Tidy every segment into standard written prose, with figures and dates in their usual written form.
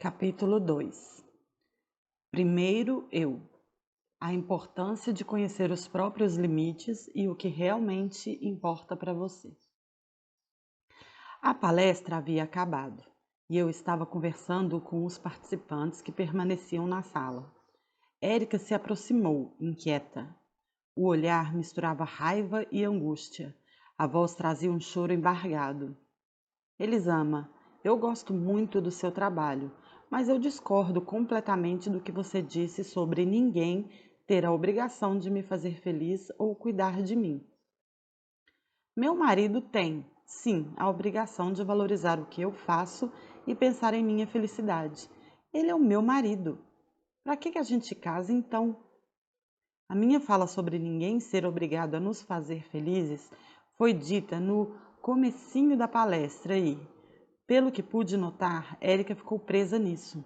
Capítulo 2. Primeiro eu. A importância de conhecer os próprios limites e o que realmente importa para você. A palestra havia acabado e eu estava conversando com os participantes que permaneciam na sala. Érica se aproximou, inquieta. O olhar misturava raiva e angústia. A voz trazia um choro embargado. Elisama, eu gosto muito do seu trabalho, mas eu discordo completamente do que você disse sobre ninguém ter a obrigação de me fazer feliz ou cuidar de mim. Meu marido tem, sim, a obrigação de valorizar o que eu faço e pensar em minha felicidade. Ele é o meu marido. Para que a gente casa então? A minha fala sobre ninguém ser obrigado a nos fazer felizes foi dita no comecinho da palestra e, pelo que pude notar, Érica ficou presa nisso.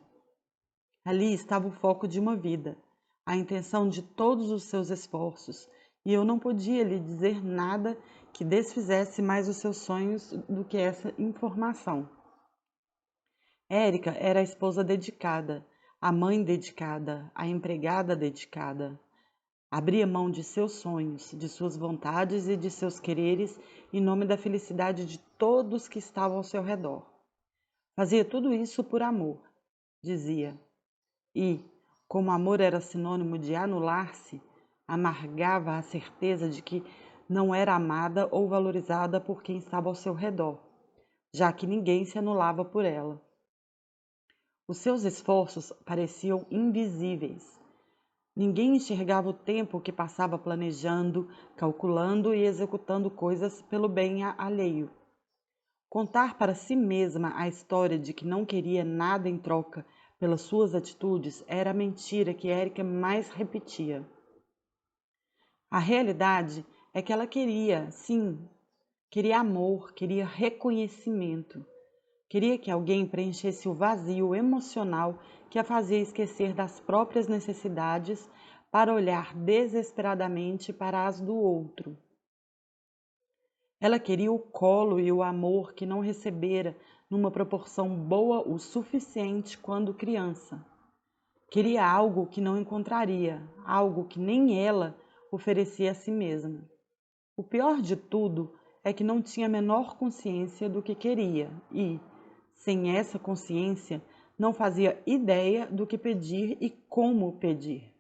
Ali estava o foco de uma vida, a intenção de todos os seus esforços, e eu não podia lhe dizer nada que desfizesse mais os seus sonhos do que essa informação. Érica era a esposa dedicada, a mãe dedicada, a empregada dedicada. Abria mão de seus sonhos, de suas vontades e de seus quereres em nome da felicidade de todos que estavam ao seu redor. Fazia tudo isso por amor, dizia. E, como amor era sinônimo de anular-se, amargava a certeza de que não era amada ou valorizada por quem estava ao seu redor, já que ninguém se anulava por ela. Os seus esforços pareciam invisíveis. Ninguém enxergava o tempo que passava planejando, calculando e executando coisas pelo bem alheio. Contar para si mesma a história de que não queria nada em troca pelas suas atitudes era a mentira que Érica mais repetia. A realidade é que ela queria, sim, queria amor, queria reconhecimento. Queria que alguém preenchesse o vazio emocional que a fazia esquecer das próprias necessidades para olhar desesperadamente para as do outro. Ela queria o colo e o amor que não recebera numa proporção boa o suficiente quando criança. Queria algo que não encontraria, algo que nem ela oferecia a si mesma. O pior de tudo é que não tinha a menor consciência do que queria e, sem essa consciência, não fazia ideia do que pedir e como pedir.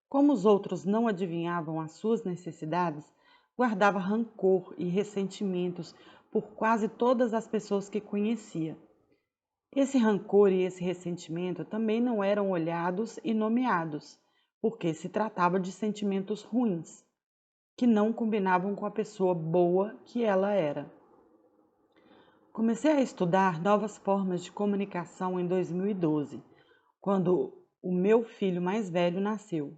Como os outros não adivinhavam as suas necessidades, guardava rancor e ressentimentos por quase todas as pessoas que conhecia. Esse rancor e esse ressentimento também não eram olhados e nomeados, porque se tratava de sentimentos ruins, que não combinavam com a pessoa boa que ela era. Comecei a estudar novas formas de comunicação em 2012, quando o meu filho mais velho nasceu.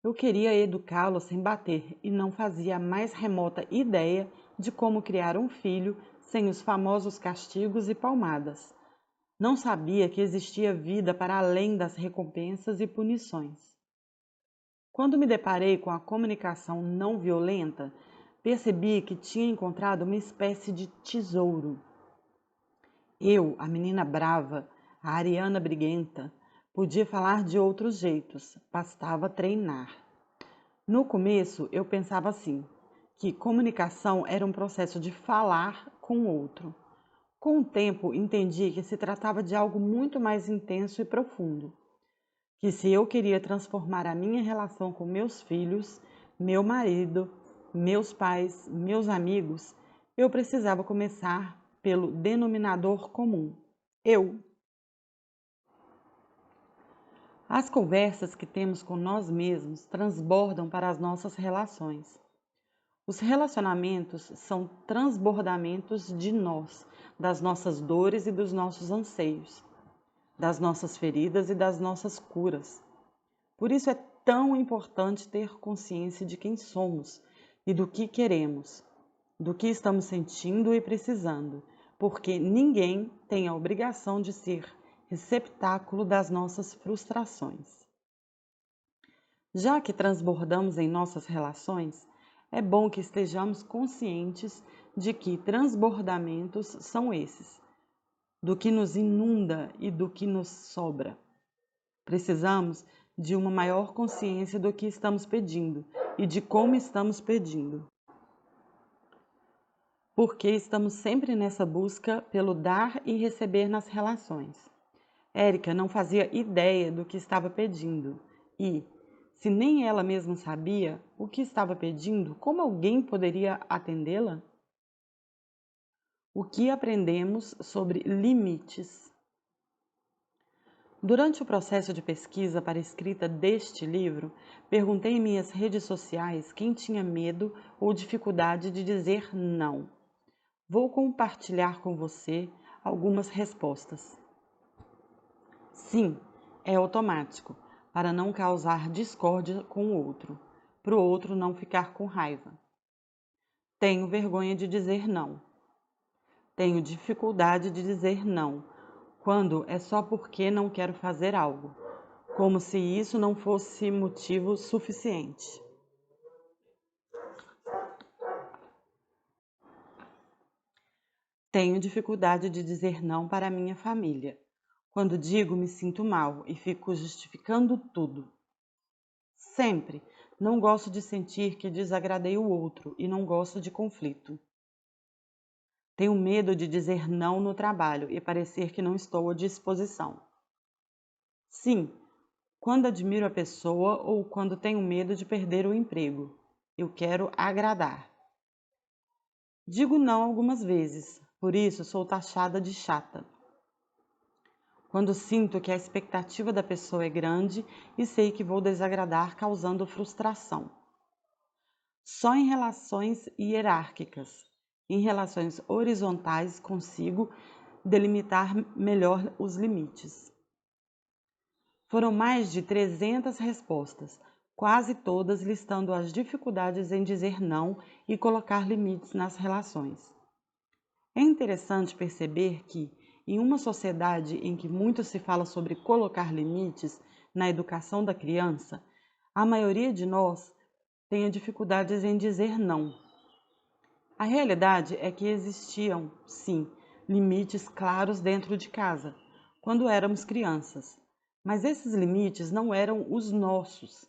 Eu queria educá-lo sem bater e não fazia a mais remota ideia de como criar um filho sem os famosos castigos e palmadas. Não sabia que existia vida para além das recompensas e punições. Quando me deparei com a comunicação não violenta, percebi que tinha encontrado uma espécie de tesouro. Eu, a menina brava, a Ariana briguenta, podia falar de outros jeitos, bastava treinar. No começo, eu pensava assim, que comunicação era um processo de falar com o outro. Com o tempo, entendi que se tratava de algo muito mais intenso e profundo. Que se eu queria transformar a minha relação com meus filhos, meu marido, meus pais, meus amigos, eu precisava começar pelo denominador comum, eu. As conversas que temos com nós mesmos transbordam para as nossas relações. Os relacionamentos são transbordamentos de nós, das nossas dores e dos nossos anseios, das nossas feridas e das nossas curas. Por isso é tão importante ter consciência de quem somos e do que queremos, do que estamos sentindo e precisando, porque ninguém tem a obrigação de ser receptáculo das nossas frustrações. Já que transbordamos em nossas relações, é bom que estejamos conscientes de que transbordamentos são esses. do que nos inunda e do que nos sobra. Precisamos de uma maior consciência do que estamos pedindo e de como estamos pedindo. Porque estamos sempre nessa busca pelo dar e receber nas relações. Érica não fazia ideia do que estava pedindo e, se nem ela mesma sabia o que estava pedindo, como alguém poderia atendê-la? O que aprendemos sobre limites? Durante o processo de pesquisa para a escrita deste livro, perguntei em minhas redes sociais quem tinha medo ou dificuldade de dizer não. Vou compartilhar com você algumas respostas. Sim, é automático, para não causar discórdia com o outro, para o outro não ficar com raiva. Tenho vergonha de dizer não. Tenho dificuldade de dizer não, quando é só porque não quero fazer algo, como se isso não fosse motivo suficiente. Tenho dificuldade de dizer não para a minha família. Quando digo, me sinto mal e fico justificando tudo. Sempre. Não gosto de sentir que desagradei o outro e não gosto de conflito. Tenho medo de dizer não no trabalho e parecer que não estou à disposição. Sim, quando admiro a pessoa ou quando tenho medo de perder o emprego. Eu quero agradar. Digo não algumas vezes, por isso sou taxada de chata. Quando sinto que a expectativa da pessoa é grande e sei que vou desagradar causando frustração. Só em relações hierárquicas. Em relações horizontais consigo delimitar melhor os limites. Foram mais de 300 respostas, quase todas listando as dificuldades em dizer não e colocar limites nas relações. É interessante perceber que, em uma sociedade em que muito se fala sobre colocar limites na educação da criança, a maioria de nós tem dificuldades em dizer não. A realidade é que existiam, sim, limites claros dentro de casa, quando éramos crianças, mas esses limites não eram os nossos.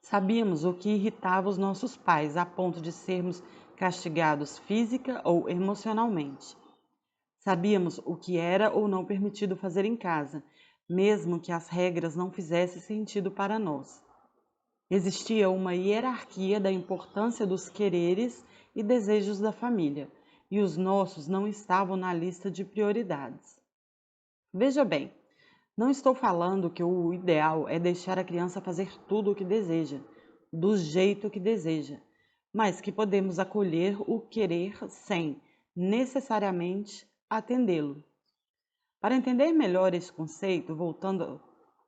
Sabíamos o que irritava os nossos pais a ponto de sermos castigados física ou emocionalmente. Sabíamos o que era ou não permitido fazer em casa, mesmo que as regras não fizessem sentido para nós. Existia uma hierarquia da importância dos quereres e desejos da família, e os nossos não estavam na lista de prioridades. Veja bem, não estou falando que o ideal é deixar a criança fazer tudo o que deseja, do jeito que deseja, mas que podemos acolher o querer sem, necessariamente, atendê-lo. Para entender melhor esse conceito, voltando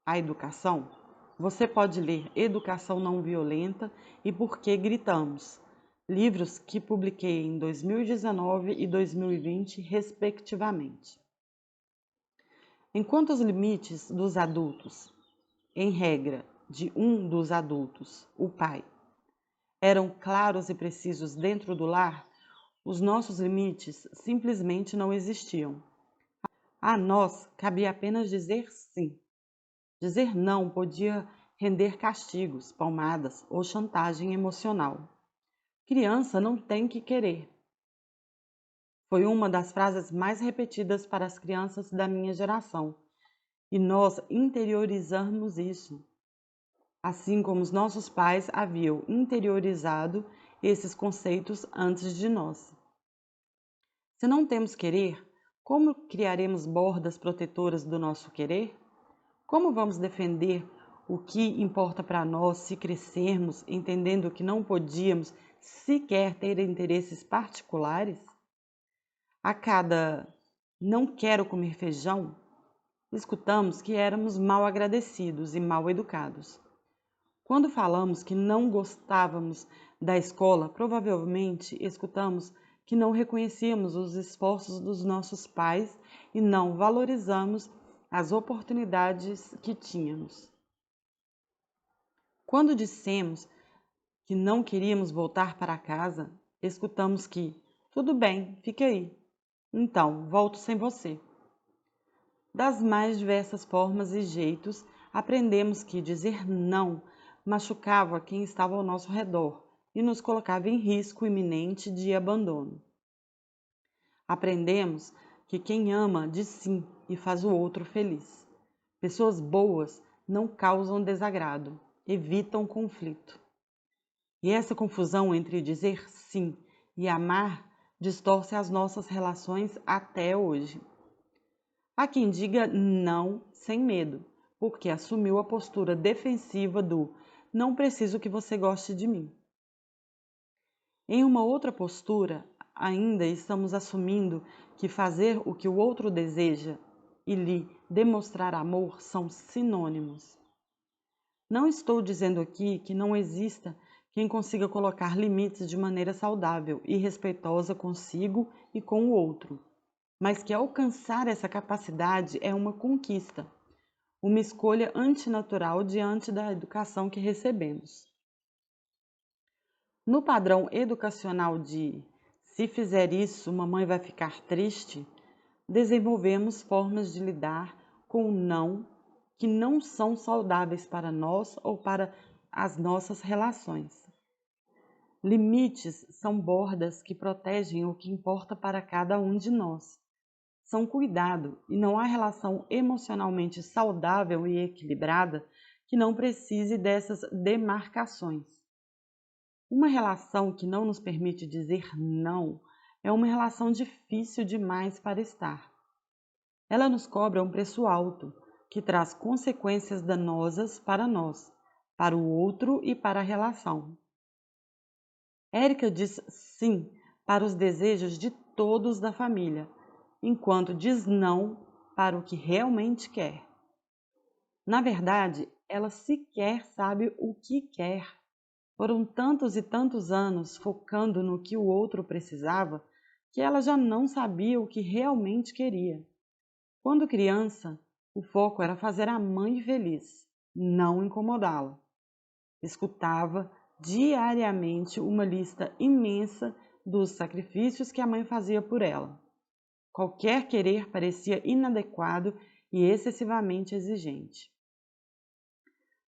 à educação, você pode ler Educação Não Violenta e Por que Gritamos, livros que publiquei em 2019 e 2020, respectivamente. Enquanto os limites dos adultos, em regra, de um dos adultos, o pai, eram claros e precisos dentro do lar, os nossos limites simplesmente não existiam. A nós cabia apenas dizer sim. Dizer não podia render castigos, palmadas ou chantagem emocional. Criança não tem que querer. Foi uma das frases mais repetidas para as crianças da minha geração, e nós interiorizamos isso, assim como os nossos pais haviam interiorizado esses conceitos antes de nós. Se não temos querer, como criaremos bordas protetoras do nosso querer? Como vamos defender o que importa para nós se crescermos entendendo que não podíamos sequer ter interesses particulares? A cada não quero comer feijão, escutamos que éramos mal agradecidos e mal educados. Quando falamos que não gostávamos da escola, provavelmente escutamos que não reconhecíamos os esforços dos nossos pais e não valorizamos as oportunidades que tínhamos. Quando dissemos que não queríamos voltar para casa, escutamos que, tudo bem, fique aí. Então, volto sem você. Das mais diversas formas e jeitos, aprendemos que dizer não machucava quem estava ao nosso redor e nos colocava em risco iminente de abandono. Aprendemos que quem ama diz sim e faz o outro feliz. Pessoas boas não causam desagrado, evitam conflito. E essa confusão entre dizer sim e amar distorce as nossas relações até hoje. Há quem diga não sem medo, porque assumiu a postura defensiva do não preciso que você goste de mim. Em uma outra postura, ainda estamos assumindo que fazer o que o outro deseja e lhe demonstrar amor são sinônimos. Não estou dizendo aqui que não exista quem consiga colocar limites de maneira saudável e respeitosa consigo e com o outro, mas que alcançar essa capacidade é uma conquista, uma escolha antinatural diante da educação que recebemos. No padrão educacional de se fizer isso, mamãe vai ficar triste, desenvolvemos formas de lidar com o não que não são saudáveis para nós ou para as nossas relações. Limites são bordas que protegem o que importa para cada um de nós. São cuidado e não há relação emocionalmente saudável e equilibrada que não precise dessas demarcações. Uma relação que não nos permite dizer não é uma relação difícil demais para estar. Ela nos cobra um preço alto, que traz consequências danosas para nós, para o outro e para a relação. Érica diz sim para os desejos de todos da família, enquanto diz não para o que realmente quer. Na verdade, ela sequer sabe o que quer. Foram tantos e tantos anos focando no que o outro precisava que ela já não sabia o que realmente queria. Quando criança, o foco era fazer a mãe feliz, não incomodá-la. Escutava diariamente uma lista imensa dos sacrifícios que a mãe fazia por ela. Qualquer querer parecia inadequado e excessivamente exigente.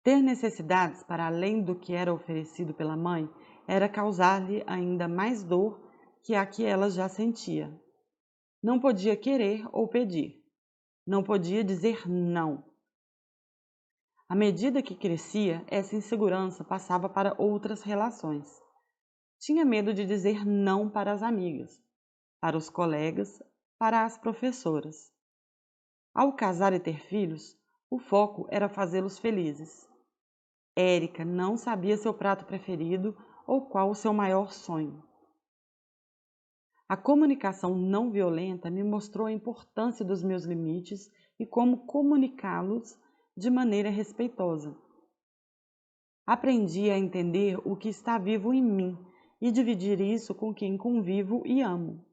Ter necessidades para além do que era oferecido pela mãe era causar-lhe ainda mais dor que a que ela já sentia. Não podia querer ou pedir. Não podia dizer não. À medida que crescia, essa insegurança passava para outras relações. Tinha medo de dizer não para as amigas, para os colegas, para as professoras. Ao casar e ter filhos, o foco era fazê-los felizes. Érica não sabia seu prato preferido ou qual o seu maior sonho. A comunicação não violenta me mostrou a importância dos meus limites e como comunicá-los de maneira respeitosa. Aprendi a entender o que está vivo em mim e dividir isso com quem convivo e amo.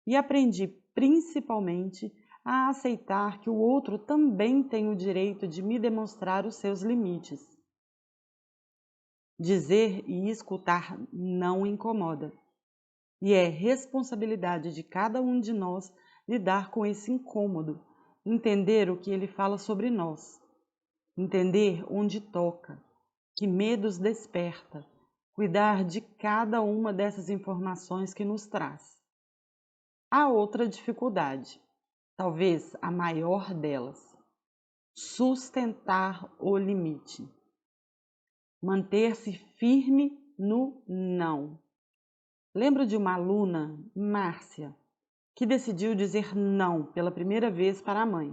E aprendi, principalmente, a aceitar que o outro também tem o direito de me demonstrar os seus limites. Dizer e escutar não incomoda. E é responsabilidade de cada um de nós lidar com esse incômodo, entender o que ele fala sobre nós, entender onde toca, que medos desperta, cuidar de cada uma dessas informações que nos traz. Há outra dificuldade, talvez a maior delas: sustentar o limite. Manter-se firme no não. Lembro de uma aluna, Márcia, que decidiu dizer não pela primeira vez para a mãe.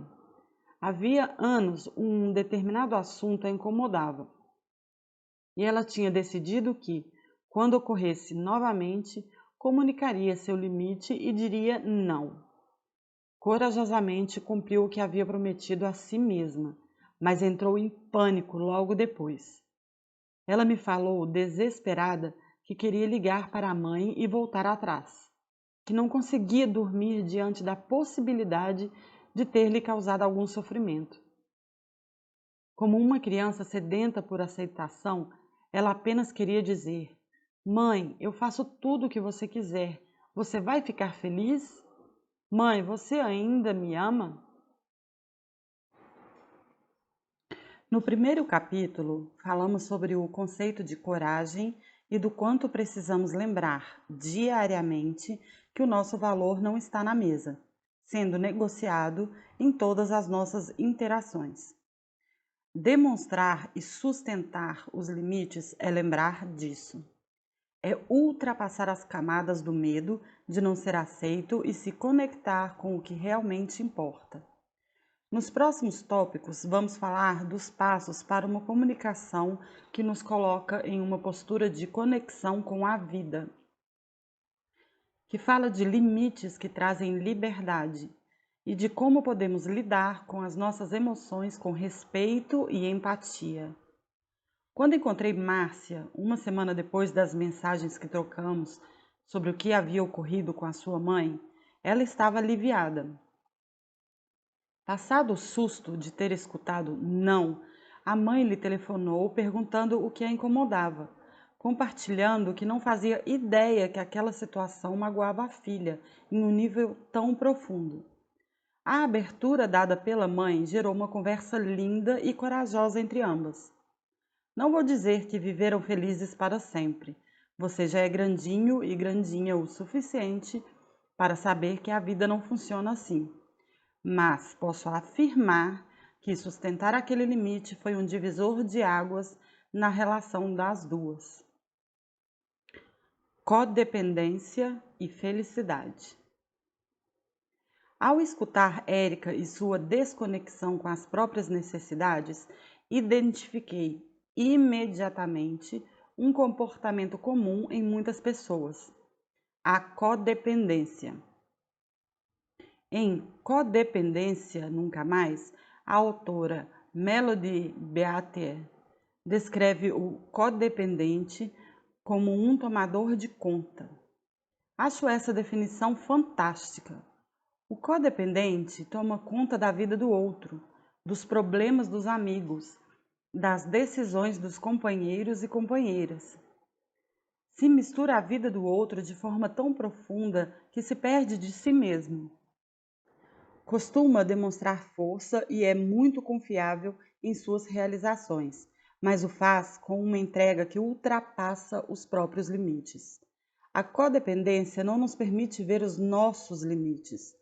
Havia anos um determinado assunto a incomodava. E ela tinha decidido que, quando ocorresse novamente, comunicaria seu limite e diria não. Corajosamente cumpriu o que havia prometido a si mesma, mas entrou em pânico logo depois. Ela me falou, desesperada, que queria ligar para a mãe e voltar atrás, que não conseguia dormir diante da possibilidade de ter lhe causado algum sofrimento. Como uma criança sedenta por aceitação, ela apenas queria dizer: Mãe, eu faço tudo o que você quiser. Você vai ficar feliz? Mãe, você ainda me ama? No primeiro capítulo, falamos sobre o conceito de coragem e do quanto precisamos lembrar diariamente que o nosso valor não está na mesa, sendo negociado em todas as nossas interações. Demonstrar e sustentar os limites é lembrar disso. É ultrapassar as camadas do medo de não ser aceito e se conectar com o que realmente importa. Nos próximos tópicos, vamos falar dos passos para uma comunicação que nos coloca em uma postura de conexão com a vida, que fala de limites que trazem liberdade e de como podemos lidar com as nossas emoções com respeito e empatia. Quando encontrei Márcia, uma semana depois das mensagens que trocamos sobre o que havia ocorrido com a sua mãe, ela estava aliviada. Passado o susto de ter escutado não, a mãe lhe telefonou perguntando o que a incomodava, compartilhando que não fazia ideia que aquela situação magoava a filha em um nível tão profundo. A abertura dada pela mãe gerou uma conversa linda e corajosa entre ambas. Não vou dizer que viveram felizes para sempre. Você já é grandinho e grandinha o suficiente para saber que a vida não funciona assim. Mas posso afirmar que sustentar aquele limite foi um divisor de águas na relação das duas. Codependência e felicidade. Ao escutar Érica e sua desconexão com as próprias necessidades, identifiquei imediatamente um comportamento comum em muitas pessoas: a codependência. Em Codependência Nunca Mais, a autora Melody Beattie descreve o codependente como um tomador de conta. Acho essa definição fantástica. O codependente toma conta da vida do outro, dos problemas dos amigos, das decisões dos companheiros e companheiras. Se mistura a vida do outro de forma tão profunda que se perde de si mesmo. Costuma demonstrar força e é muito confiável em suas realizações, mas o faz com uma entrega que ultrapassa os próprios limites. A codependência não nos permite ver os nossos limites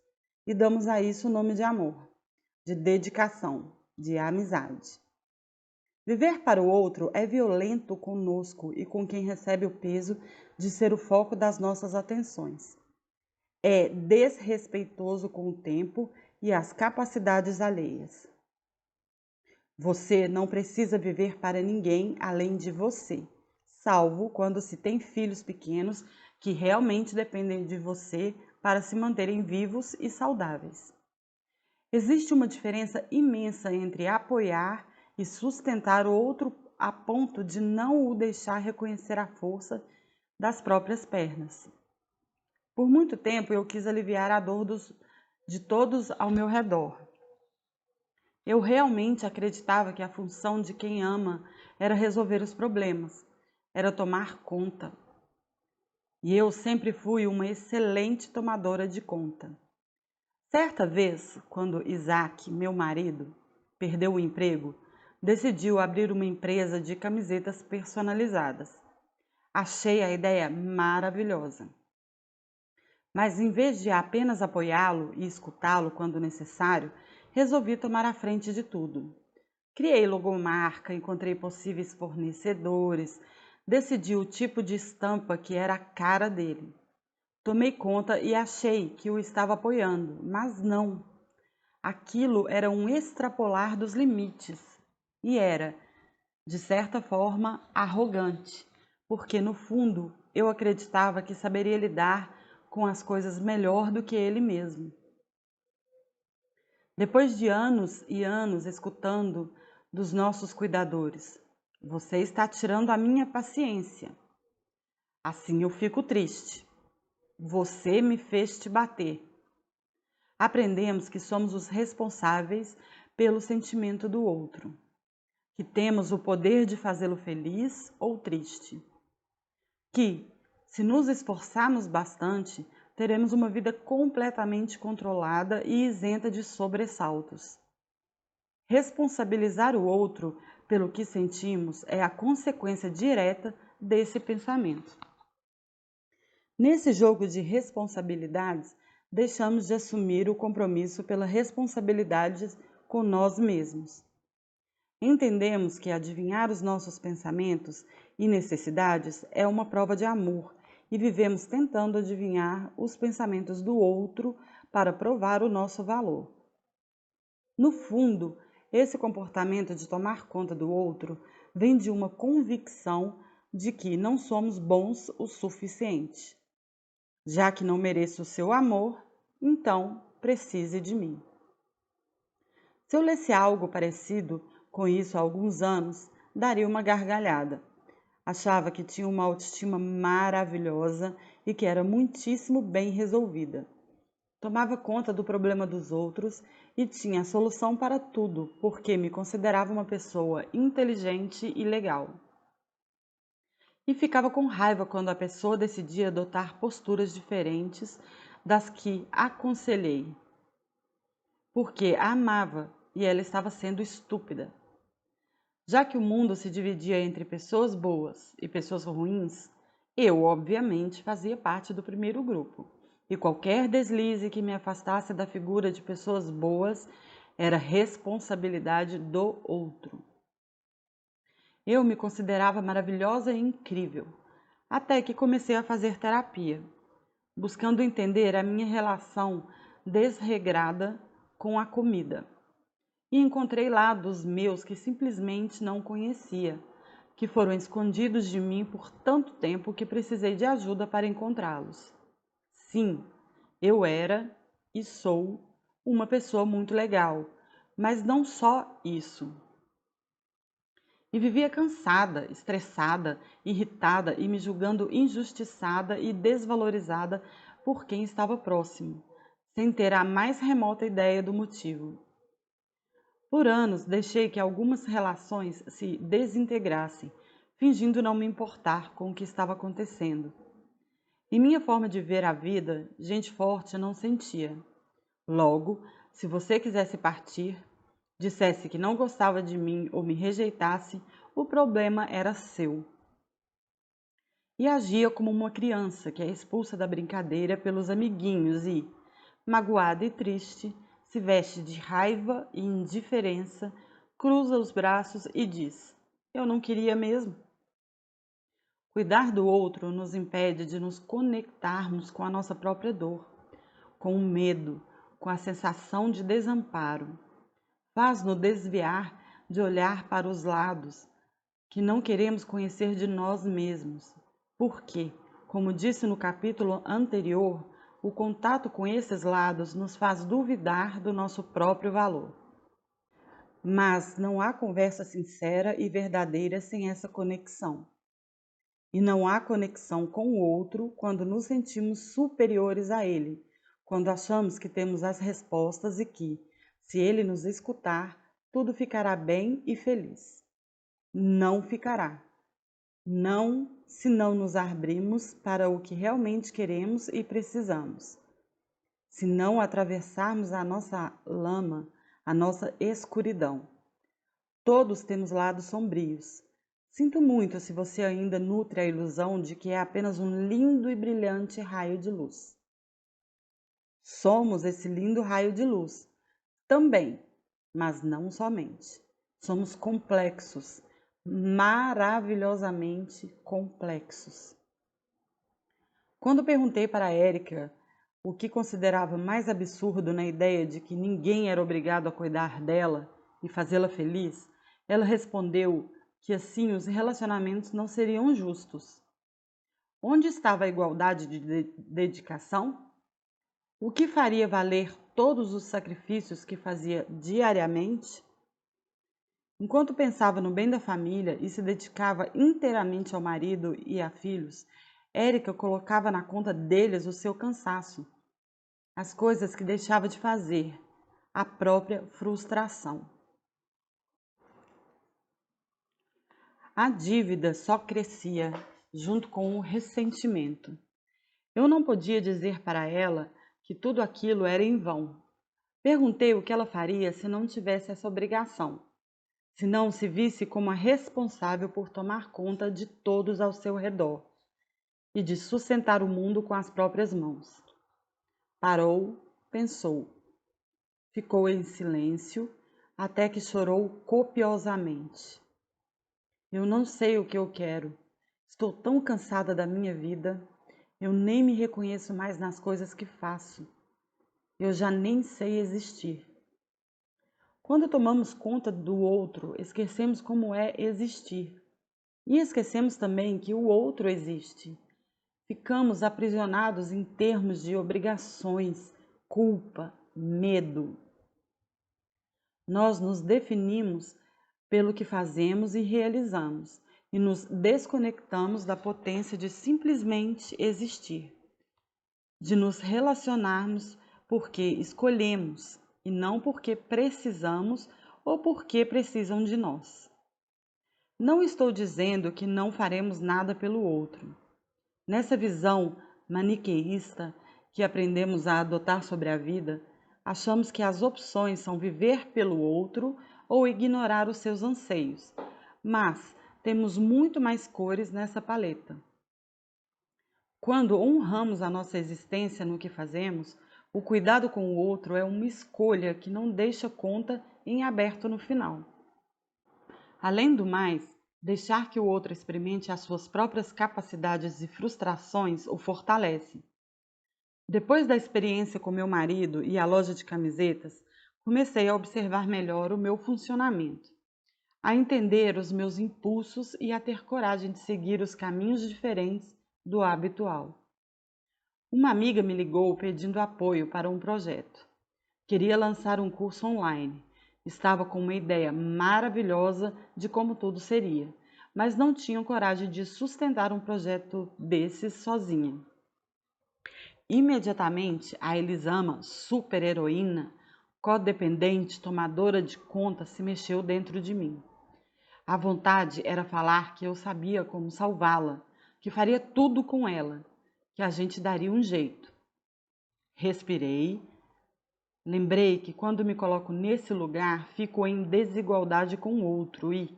e damos a isso o nome de amor, de dedicação, de amizade. Viver para o outro é violento conosco e com quem recebe o peso de ser o foco das nossas atenções. É desrespeitoso com o tempo e as capacidades alheias. Você não precisa viver para ninguém além de você, salvo quando se tem filhos pequenos que realmente dependem de você para se manterem vivos e saudáveis. Existe uma diferença imensa entre apoiar e sustentar o outro a ponto de não o deixar reconhecer a força das próprias pernas. Por muito tempo eu quis aliviar a dor de todos ao meu redor. Eu realmente acreditava que a função de quem ama era resolver os problemas, era tomar conta. E eu sempre fui uma excelente tomadora de conta. Certa vez, quando Isaac, meu marido, perdeu o emprego, decidiu abrir uma empresa de camisetas personalizadas. Achei a ideia maravilhosa. Mas em vez de apenas apoiá-lo e escutá-lo quando necessário, resolvi tomar a frente de tudo. Criei logomarca, encontrei possíveis fornecedores, decidi o tipo de estampa que era a cara dele. Tomei conta e achei que o estava apoiando, mas não. Aquilo era um extrapolar dos limites e era, de certa forma, arrogante, porque no fundo eu acreditava que saberia lidar com as coisas melhor do que ele mesmo. Depois de anos e anos escutando dos nossos cuidadores, você está tirando a minha paciência. Assim eu fico triste. Você me fez te bater. Aprendemos que somos os responsáveis pelo sentimento do outro, que temos o poder de fazê-lo feliz ou triste, que, se nos esforçarmos bastante, teremos uma vida completamente controlada e isenta de sobressaltos. Responsabilizar o outro pelo que sentimos é a consequência direta desse pensamento. Nesse jogo de responsabilidades, deixamos de assumir o compromisso pela responsabilidade com nós mesmos. Entendemos que adivinhar os nossos pensamentos e necessidades é uma prova de amor e vivemos tentando adivinhar os pensamentos do outro para provar o nosso valor. No fundo, esse comportamento de tomar conta do outro vem de uma convicção de que não somos bons o suficiente. Já que não mereço o seu amor, então precise de mim. Se eu lesse algo parecido com isso há alguns anos, daria uma gargalhada. Achava que tinha uma autoestima maravilhosa e que era muitíssimo bem resolvida. Tomava conta do problema dos outros e tinha a solução para tudo, porque me considerava uma pessoa inteligente e legal. E ficava com raiva quando a pessoa decidia adotar posturas diferentes das que aconselhei, porque a amava e ela estava sendo estúpida. Já que o mundo se dividia entre pessoas boas e pessoas ruins, eu, obviamente, fazia parte do primeiro grupo. E qualquer deslize que me afastasse da figura de pessoas boas era responsabilidade do outro. Eu me considerava maravilhosa e incrível, até que comecei a fazer terapia, buscando entender a minha relação desregrada com a comida. E encontrei lados meus que simplesmente não conhecia, que foram escondidos de mim por tanto tempo que precisei de ajuda para encontrá-los. Sim, eu era e sou uma pessoa muito legal, mas não só isso. E vivia cansada, estressada, irritada e me julgando injustiçada e desvalorizada por quem estava próximo, sem ter a mais remota ideia do motivo. Por anos deixei que algumas relações se desintegrassem, fingindo não me importar com o que estava acontecendo. Em minha forma de ver a vida, gente forte não sentia. Logo, se você quisesse partir, dissesse que não gostava de mim ou me rejeitasse, o problema era seu. E agia como uma criança que é expulsa da brincadeira pelos amiguinhos e, magoada e triste, se veste de raiva e indiferença, cruza os braços e diz: eu não queria mesmo. Cuidar do outro nos impede de nos conectarmos com a nossa própria dor, com o medo, com a sensação de desamparo. Faz-nos desviar de olhar para os lados que não queremos conhecer de nós mesmos. Porque, como disse no capítulo anterior, o contato com esses lados nos faz duvidar do nosso próprio valor. Mas não há conversa sincera e verdadeira sem essa conexão. E não há conexão com o outro quando nos sentimos superiores a ele, quando achamos que temos as respostas e que, se ele nos escutar, tudo ficará bem e feliz. Não ficará. Não, se não nos abrirmos para o que realmente queremos e precisamos. Se não atravessarmos a nossa lama, a nossa escuridão. Todos temos lados sombrios. Sinto muito se você ainda nutre a ilusão de que é apenas um lindo e brilhante raio de luz. Somos esse lindo raio de luz, também, mas não somente. Somos complexos, maravilhosamente complexos. Quando perguntei para a Érica o que considerava mais absurdo na ideia de que ninguém era obrigado a cuidar dela e fazê-la feliz, ela respondeu que assim os relacionamentos não seriam justos. Onde estava a igualdade de dedicação? O que faria valer todos os sacrifícios que fazia diariamente? Enquanto pensava no bem da família e se dedicava inteiramente ao marido e a filhos, Érica colocava na conta deles o seu cansaço, as coisas que deixava de fazer, a própria frustração. A dívida só crescia junto com o ressentimento. Eu não podia dizer para ela que tudo aquilo era em vão. Perguntei o que ela faria se não tivesse essa obrigação, se não se visse como a responsável por tomar conta de todos ao seu redor e de sustentar o mundo com as próprias mãos. Parou, pensou, ficou em silêncio até que chorou copiosamente. Eu não sei o que eu quero. Estou tão cansada da minha vida. Eu nem me reconheço mais nas coisas que faço. Eu já nem sei existir. Quando tomamos conta do outro, esquecemos como é existir. E esquecemos também que o outro existe. Ficamos aprisionados em termos de obrigações, culpa, medo. Nós nos definimos pelo que fazemos e realizamos, e nos desconectamos da potência de simplesmente existir, de nos relacionarmos porque escolhemos e não porque precisamos ou porque precisam de nós. Não estou dizendo que não faremos nada pelo outro. Nessa visão maniqueísta que aprendemos a adotar sobre a vida, achamos que as opções são viver pelo outro ou ignorar os seus anseios, mas temos muito mais cores nessa paleta. Quando honramos a nossa existência no que fazemos, o cuidado com o outro é uma escolha que não deixa conta em aberto no final. Além do mais, deixar que o outro experimente as suas próprias capacidades e frustrações o fortalece. Depois da experiência com meu marido e a loja de camisetas, comecei a observar melhor o meu funcionamento, a entender os meus impulsos e a ter coragem de seguir os caminhos diferentes do habitual. Uma amiga me ligou pedindo apoio para um projeto. Queria lançar um curso online. Estava com uma ideia maravilhosa de como tudo seria, mas não tinha coragem de sustentar um projeto desses sozinha. Imediatamente, a Elisama, super-heroína, codependente, tomadora de conta, se mexeu dentro de mim. A vontade era falar que eu sabia como salvá-la, que faria tudo com ela, que a gente daria um jeito. Respirei. Lembrei que quando me coloco nesse lugar, fico em desigualdade com o outro e,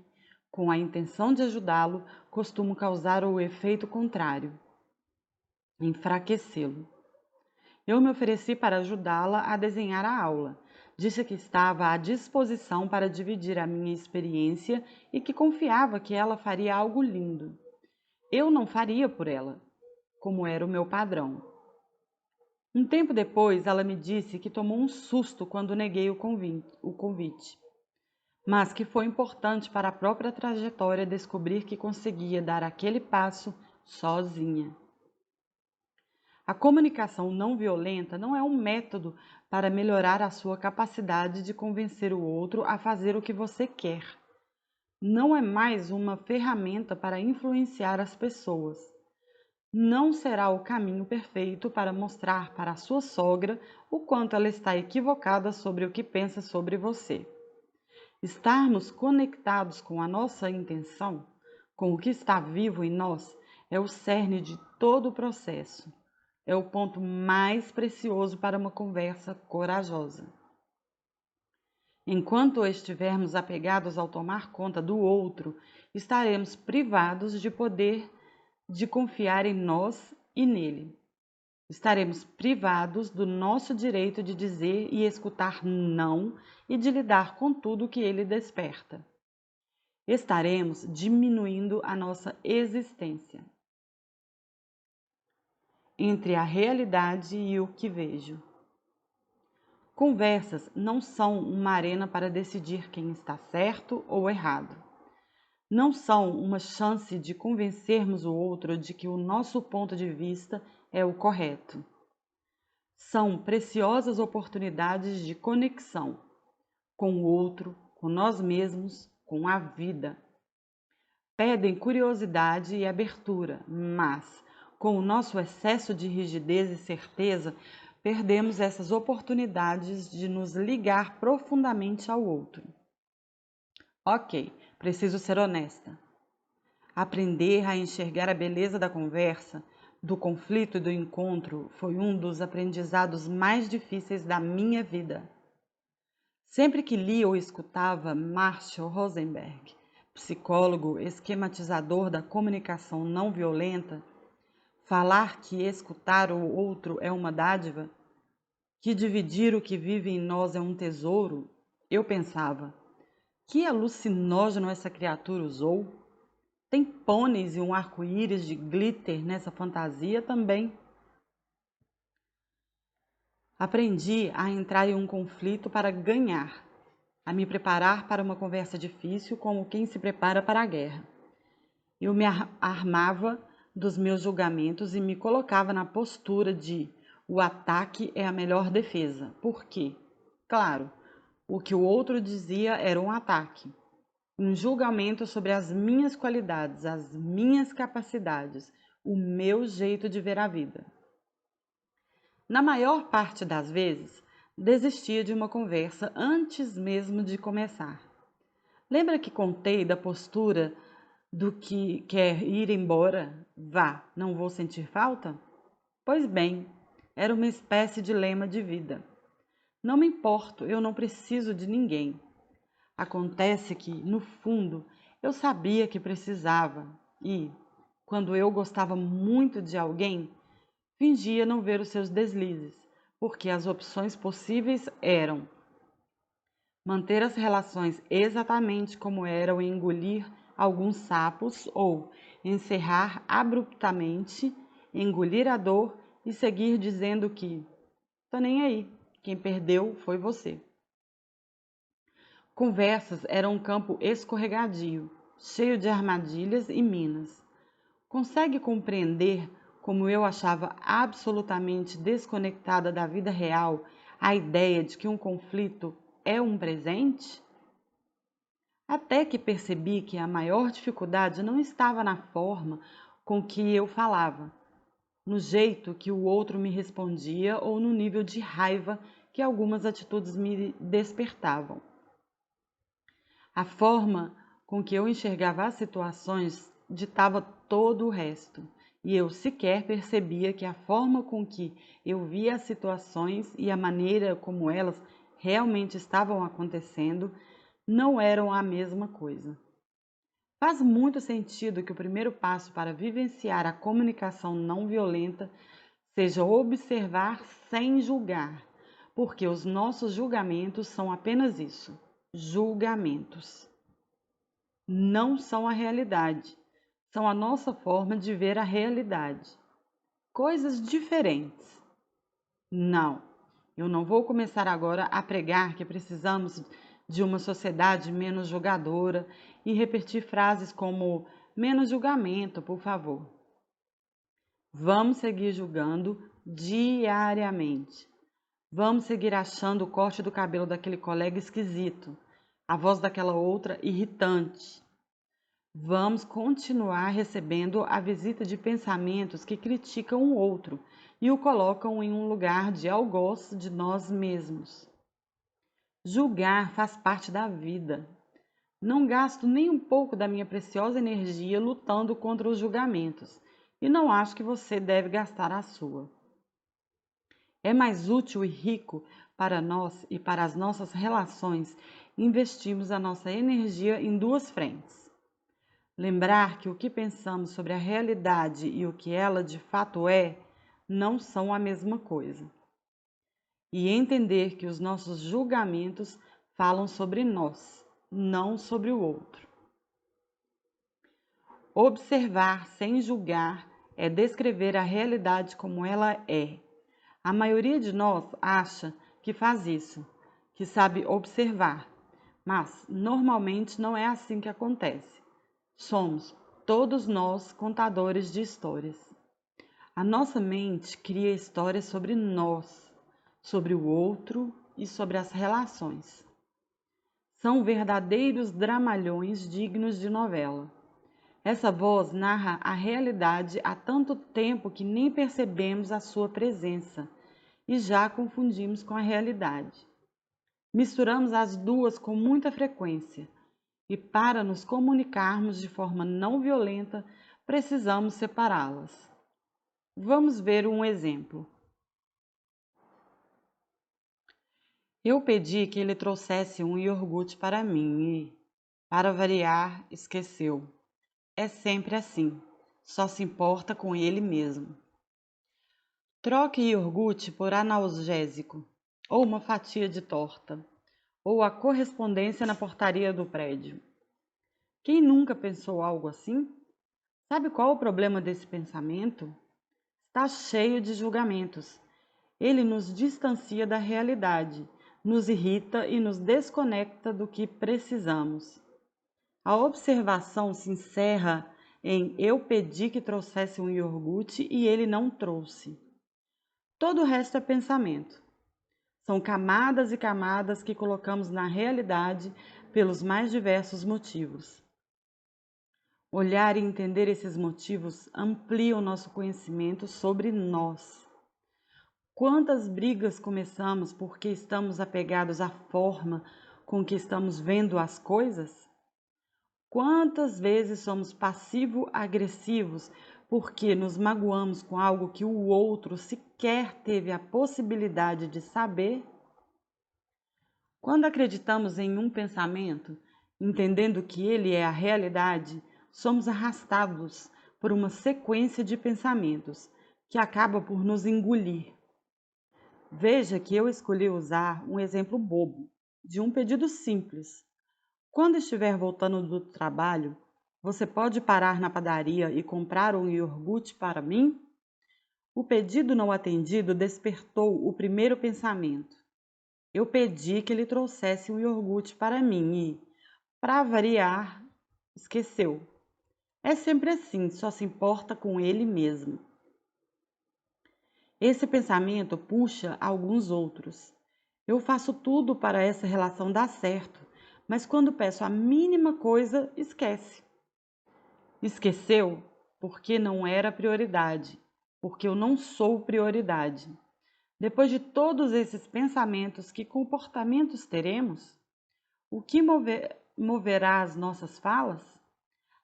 com a intenção de ajudá-lo, costumo causar o efeito contrário, enfraquecê-lo. Eu me ofereci para ajudá-la a desenhar a aula. Disse que estava à disposição para dividir a minha experiência e que confiava que ela faria algo lindo. Eu não faria por ela, como era o meu padrão. Um tempo depois, ela me disse que tomou um susto quando neguei o convite, mas que foi importante para a própria trajetória descobrir que conseguia dar aquele passo sozinha. A comunicação não violenta não é um método para melhorar a sua capacidade de convencer o outro a fazer o que você quer. Não é mais uma ferramenta para influenciar as pessoas. Não será o caminho perfeito para mostrar para a sua sogra o quanto ela está equivocada sobre o que pensa sobre você. Estarmos conectados com a nossa intenção, com o que está vivo em nós, é o cerne de todo o processo. É o ponto mais precioso para uma conversa corajosa. Enquanto estivermos apegados ao tomar conta do outro, estaremos privados de poder de confiar em nós e nele. Estaremos privados do nosso direito de dizer e escutar não e de lidar com tudo que ele desperta. Estaremos diminuindo a nossa existência. Entre a realidade e o que vejo. Conversas não são uma arena para decidir quem está certo ou errado. Não são uma chance de convencermos o outro de que o nosso ponto de vista é o correto. São preciosas oportunidades de conexão com o outro, com nós mesmos, com a vida. Pedem curiosidade e abertura, mas, com o nosso excesso de rigidez e certeza, perdemos essas oportunidades de nos ligar profundamente ao outro. Ok, preciso ser honesta. Aprender a enxergar a beleza da conversa do conflito e do encontro foi um dos aprendizados mais difíceis da minha vida. Sempre que lia ou escutava Marshall Rosenberg, psicólogo esquematizador da comunicação não violenta, falar que escutar o outro é uma dádiva, que dividir o que vive em nós é um tesouro, eu pensava, que alucinógeno essa criatura usou? Tem pôneis e um arco-íris de glitter nessa fantasia também. Aprendi a entrar em um conflito para ganhar, a me preparar para uma conversa difícil como quem se prepara para a guerra. Eu me armava dos meus julgamentos e me colocava na postura de o ataque é a melhor defesa. Por quê? Claro, o que o outro dizia era um ataque, um julgamento sobre as minhas qualidades, as minhas capacidades, o meu jeito de ver a vida. Na maior parte das vezes, desistia de uma conversa antes mesmo de começar. Lembra que contei da postura do que quer ir embora? Vá, não vou sentir falta? Pois bem, era uma espécie de lema de vida. Não me importo, eu não preciso de ninguém. Acontece que, no fundo, eu sabia que precisava e, quando eu gostava muito de alguém, fingia não ver os seus deslizes, porque as opções possíveis eram manter as relações exatamente como eram e engolir alguns sapos ou encerrar abruptamente, engolir a dor e seguir dizendo que tô nem aí, quem perdeu foi você. Conversas eram um campo escorregadio, cheio de armadilhas e minas. Consegue compreender como eu achava absolutamente desconectada da vida real a ideia de que um conflito é um presente? Até que percebi que a maior dificuldade não estava na forma com que eu falava, no jeito que o outro me respondia ou no nível de raiva que algumas atitudes me despertavam. A forma com que eu enxergava as situações ditava todo o resto, e eu sequer percebia que a forma com que eu via as situações e a maneira como elas realmente estavam acontecendo não eram a mesma coisa. Faz muito sentido que o primeiro passo para vivenciar a comunicação não violenta seja observar sem julgar, porque os nossos julgamentos são apenas isso, julgamentos. Não são a realidade, são a nossa forma de ver a realidade. Coisas diferentes. Não, eu não vou começar agora a pregar que precisamos de uma sociedade menos julgadora e repetir frases como menos julgamento, por favor. Vamos seguir julgando diariamente. Vamos seguir achando o corte do cabelo daquele colega esquisito, a voz daquela outra irritante. Vamos continuar recebendo a visita de pensamentos que criticam o outro e o colocam em um lugar de algoz de nós mesmos. Julgar faz parte da vida. Não gasto nem um pouco da minha preciosa energia lutando contra os julgamentos e não acho que você deve gastar a sua. É mais útil e rico para nós e para as nossas relações investirmos a nossa energia em duas frentes. Lembrar que o que pensamos sobre a realidade e o que ela de fato é não são a mesma coisa. E entender que os nossos julgamentos falam sobre nós, não sobre o outro. Observar sem julgar é descrever a realidade como ela é. A maioria de nós acha que faz isso, que sabe observar, mas normalmente não é assim que acontece. Somos todos nós contadores de histórias. A nossa mente cria histórias sobre nós, sobre o outro e sobre as relações. São verdadeiros dramalhões dignos de novela. Essa voz narra a realidade há tanto tempo que nem percebemos a sua presença e já confundimos com a realidade. Misturamos as duas com muita frequência e, para nos comunicarmos de forma não violenta, precisamos separá-las. Vamos ver um exemplo. Eu pedi que ele trouxesse um iogurte para mim e, para variar, esqueceu. É sempre assim, só se importa com ele mesmo. Troque iogurte por analgésico, ou uma fatia de torta, ou a correspondência na portaria do prédio. Quem nunca pensou algo assim? Sabe qual o problema desse pensamento? Está cheio de julgamentos. Ele nos distancia da realidade, nos irrita e nos desconecta do que precisamos. A observação se encerra em eu pedi que trouxesse um iogurte e ele não trouxe. Todo o resto é pensamento. São camadas e camadas que colocamos na realidade pelos mais diversos motivos. Olhar e entender esses motivos amplia o nosso conhecimento sobre nós. Quantas brigas começamos porque estamos apegados à forma com que estamos vendo as coisas? Quantas vezes somos passivo-agressivos porque nos magoamos com algo que o outro sequer teve a possibilidade de saber? Quando acreditamos em um pensamento, entendendo que ele é a realidade, somos arrastados por uma sequência de pensamentos que acaba por nos engolir. Veja que eu escolhi usar um exemplo bobo, de um pedido simples. Quando estiver voltando do trabalho, você pode parar na padaria e comprar um iogurte para mim? O pedido não atendido despertou o primeiro pensamento. Eu pedi que ele trouxesse um iogurte para mim e, para variar, esqueceu. É sempre assim, só se importa com ele mesmo. Esse pensamento puxa alguns outros. Eu faço tudo para essa relação dar certo, mas quando peço a mínima coisa, esquece. Esqueceu porque não era prioridade, porque eu não sou prioridade. Depois de todos esses pensamentos, que comportamentos teremos? O que moverá as nossas falas?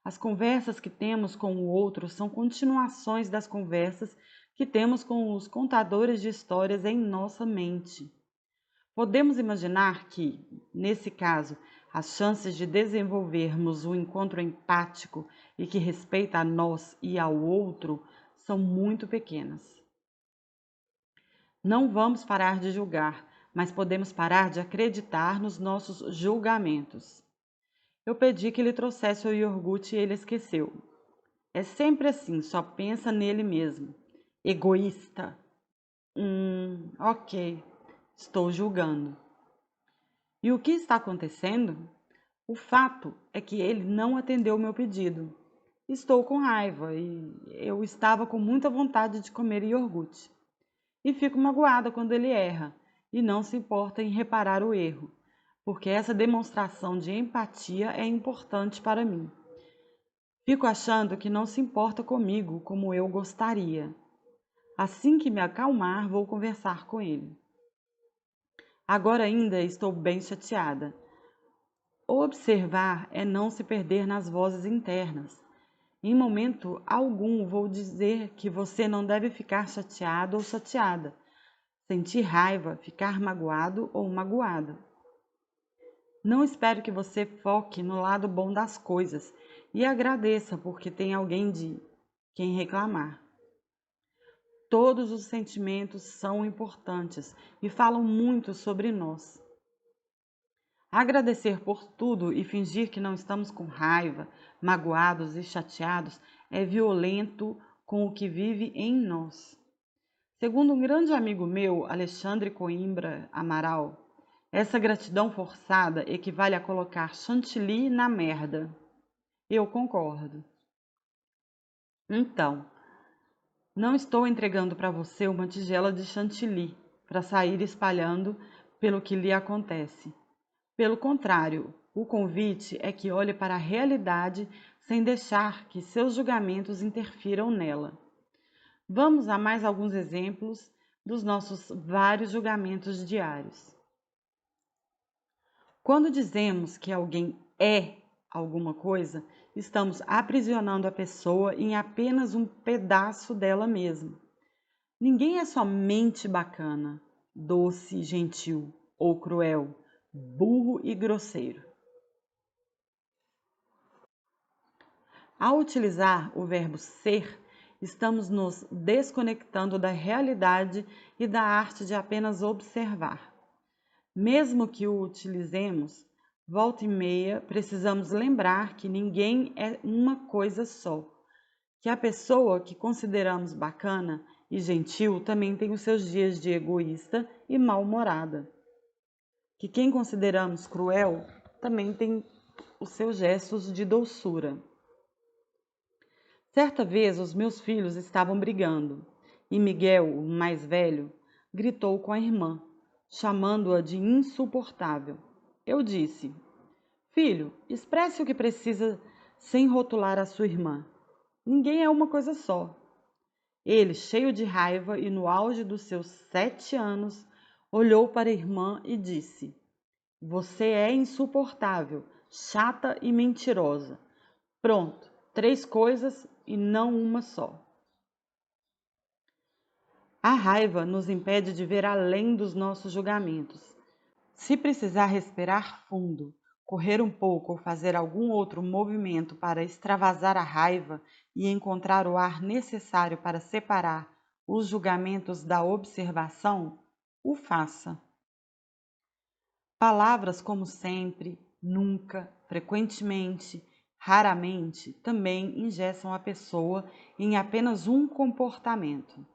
As conversas que temos com o outro são continuações das conversas que temos com os contadores de histórias em nossa mente. Podemos imaginar que, nesse caso, as chances de desenvolvermos um encontro empático e que respeita a nós e ao outro são muito pequenas. Não vamos parar de julgar, mas podemos parar de acreditar nos nossos julgamentos. Eu pedi que ele trouxesse o iogurte e ele esqueceu. É sempre assim, só pensa nele mesmo. Egoísta. Ok, estou julgando. E o que está acontecendo? O fato é que ele não atendeu o meu pedido. Estou com raiva e eu estava com muita vontade de comer iogurte. E fico magoada quando ele erra e não se importa em reparar o erro, porque essa demonstração de empatia é importante para mim. Fico achando que não se importa comigo como eu gostaria. Assim que me acalmar, vou conversar com ele. Agora ainda estou bem chateada. Observar é não se perder nas vozes internas. Em momento algum vou dizer que você não deve ficar chateado ou chateada, sentir raiva, ficar magoado ou magoada. Não espero que você foque no lado bom das coisas e agradeça porque tem alguém de quem reclamar. Todos os sentimentos são importantes e falam muito sobre nós. Agradecer por tudo e fingir que não estamos com raiva, magoados e chateados é violento com o que vive em nós. Segundo um grande amigo meu, Alexandre Coimbra Amaral, essa gratidão forçada equivale a colocar chantilly na merda. Eu concordo. Então, não estou entregando para você uma tigela de chantilly para sair espalhando pelo que lhe acontece. Pelo contrário, o convite é que olhe para a realidade sem deixar que seus julgamentos interfiram nela. Vamos a mais alguns exemplos dos nossos vários julgamentos diários. Quando dizemos que alguém é, alguma coisa, estamos aprisionando a pessoa em apenas um pedaço dela mesma. Ninguém é somente bacana, doce, gentil ou cruel, burro e grosseiro. Ao utilizar o verbo ser, estamos nos desconectando da realidade e da arte de apenas observar. Mesmo que o utilizemos, volta e meia, precisamos lembrar que ninguém é uma coisa só, que a pessoa que consideramos bacana e gentil também tem os seus dias de egoísta e mal-humorada, que quem consideramos cruel também tem os seus gestos de doçura. Certa vez os meus filhos estavam brigando e Miguel, o mais velho, gritou com a irmã, chamando-a de insuportável. Eu disse: Filho, expresse o que precisa sem rotular a sua irmã. Ninguém é uma coisa só. Ele, cheio de raiva e no auge dos seus 7 anos, olhou para a irmã e disse: Você é insuportável, chata e mentirosa. Pronto, 3 coisas e não uma só. A raiva nos impede de ver além dos nossos julgamentos. Se precisar respirar fundo, correr um pouco ou fazer algum outro movimento para extravasar a raiva e encontrar o ar necessário para separar os julgamentos da observação, o faça. Palavras como sempre, nunca, frequentemente, raramente também engessam a pessoa em apenas um comportamento,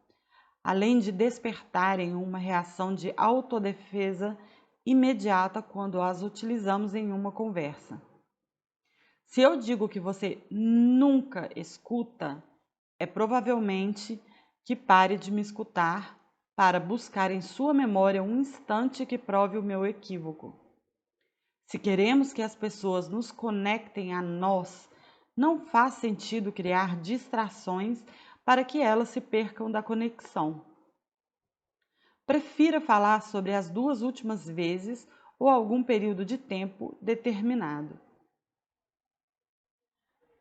além de despertarem uma reação de autodefesa imediata quando as utilizamos em uma conversa. Se eu digo que você nunca escuta, é provavelmente que pare de me escutar para buscar em sua memória um instante que prove o meu equívoco. Se queremos que as pessoas nos conectem a nós, não faz sentido criar distrações para que elas se percam da conexão. Prefira falar sobre as 2 últimas vezes ou algum período de tempo determinado.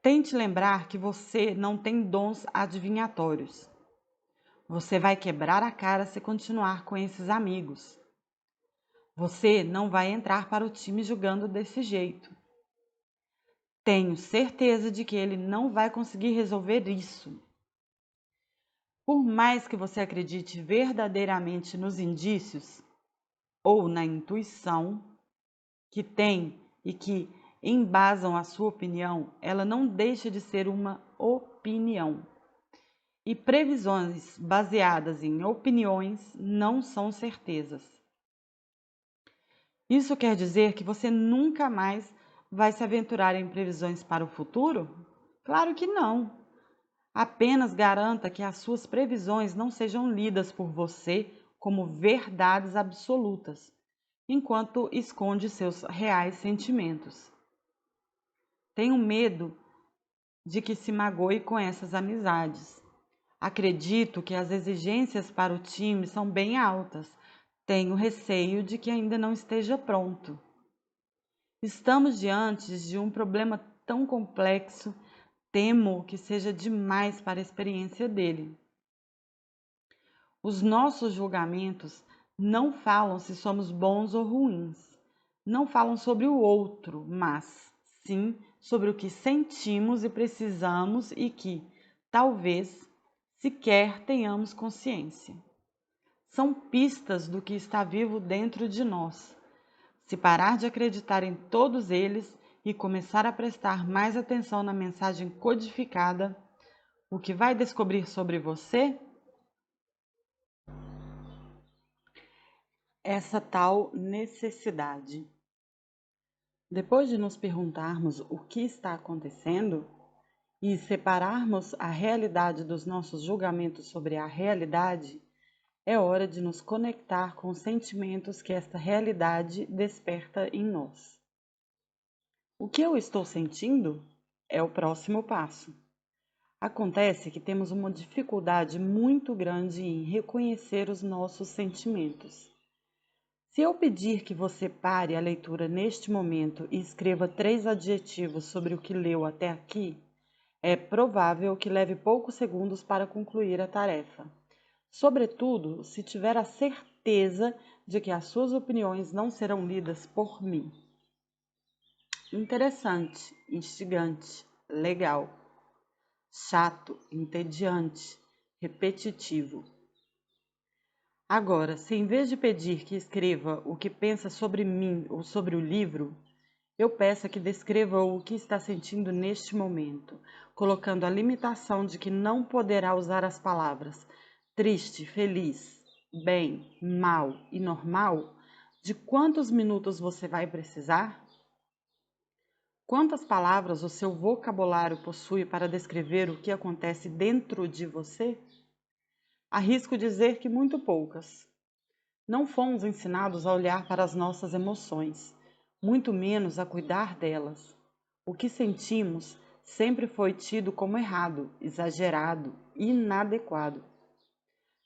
Tente lembrar que você não tem dons adivinhatórios. Você vai quebrar a cara se continuar com esses amigos. Você não vai entrar para o time jogando desse jeito. Tenho certeza de que ele não vai conseguir resolver isso. Por mais que você acredite verdadeiramente nos indícios ou na intuição que tem e que embasam a sua opinião, ela não deixa de ser uma opinião. E previsões baseadas em opiniões não são certezas. Isso quer dizer que você nunca mais vai se aventurar em previsões para o futuro? Claro que não. Apenas garanta que as suas previsões não sejam lidas por você como verdades absolutas, enquanto esconde seus reais sentimentos. Tenho medo de que se magoe com essas amizades. Acredito que as exigências para o time são bem altas. Tenho receio de que ainda não esteja pronto. Estamos diante de um problema tão complexo, temo que seja demais para a experiência dele. Os nossos julgamentos não falam se somos bons ou ruins. Não falam sobre o outro, mas sim sobre o que sentimos e precisamos e que, talvez, sequer tenhamos consciência. São pistas do que está vivo dentro de nós. Se parar de acreditar em todos eles e começar a prestar mais atenção na mensagem codificada, o que vai descobrir sobre você? Essa tal necessidade. Depois de nos perguntarmos o que está acontecendo e separarmos a realidade dos nossos julgamentos sobre a realidade, é hora de nos conectar com os sentimentos que esta realidade desperta em nós. O que eu estou sentindo é o próximo passo. Acontece que temos uma dificuldade muito grande em reconhecer os nossos sentimentos. Se eu pedir que você pare a leitura neste momento e escreva 3 adjetivos sobre o que leu até aqui, é provável que leve poucos segundos para concluir a tarefa. Sobretudo, se tiver a certeza de que as suas opiniões não serão lidas por mim. Interessante, instigante, legal. Chato, entediante, repetitivo. Agora, se em vez de pedir que escreva o que pensa sobre mim ou sobre o livro, eu peço que descreva o que está sentindo neste momento, colocando a limitação de que não poderá usar as palavras triste, feliz, bem, mal e normal, de quantos minutos você vai precisar? Quantas palavras o seu vocabulário possui para descrever o que acontece dentro de você? Arrisco dizer que muito poucas. Não fomos ensinados a olhar para as nossas emoções, muito menos a cuidar delas. O que sentimos sempre foi tido como errado, exagerado, inadequado.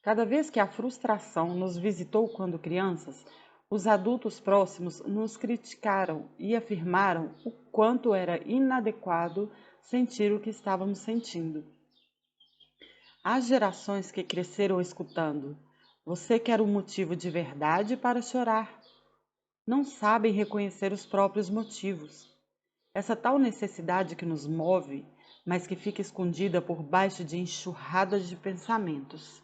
Cada vez que a frustração nos visitou quando crianças, os adultos próximos nos criticaram e afirmaram o quanto era inadequado sentir o que estávamos sentindo. As gerações que cresceram escutando "Você quer um motivo de verdade para chorar?" não sabem reconhecer os próprios motivos. Essa tal necessidade que nos move, mas que fica escondida por baixo de enxurradas de pensamentos.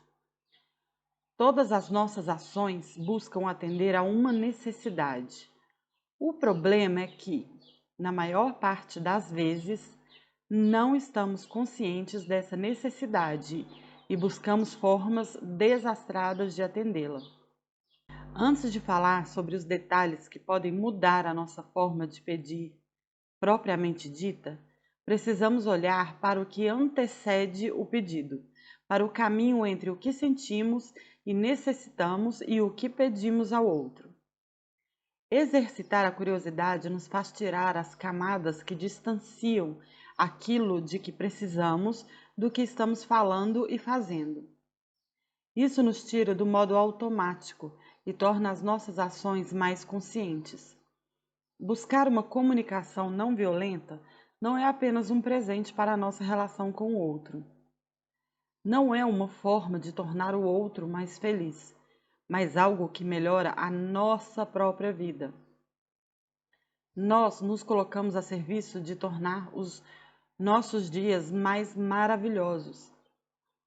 Todas as nossas ações buscam atender a uma necessidade. O problema é que, na maior parte das vezes, não estamos conscientes dessa necessidade e buscamos formas desastradas de atendê-la. Antes de falar sobre os detalhes que podem mudar a nossa forma de pedir propriamente dita, precisamos olhar para o que antecede o pedido, para o caminho entre o que sentimos e necessitamos e o que pedimos ao outro. Exercitar a curiosidade nos faz tirar as camadas que distanciam aquilo de que precisamos do que estamos falando e fazendo. Isso nos tira do modo automático e torna as nossas ações mais conscientes. Buscar uma comunicação não violenta não é apenas um presente para a nossa relação com o outro. Não é uma forma de tornar o outro mais feliz, mas algo que melhora a nossa própria vida. Nós nos colocamos a serviço de tornar os nossos dias mais maravilhosos.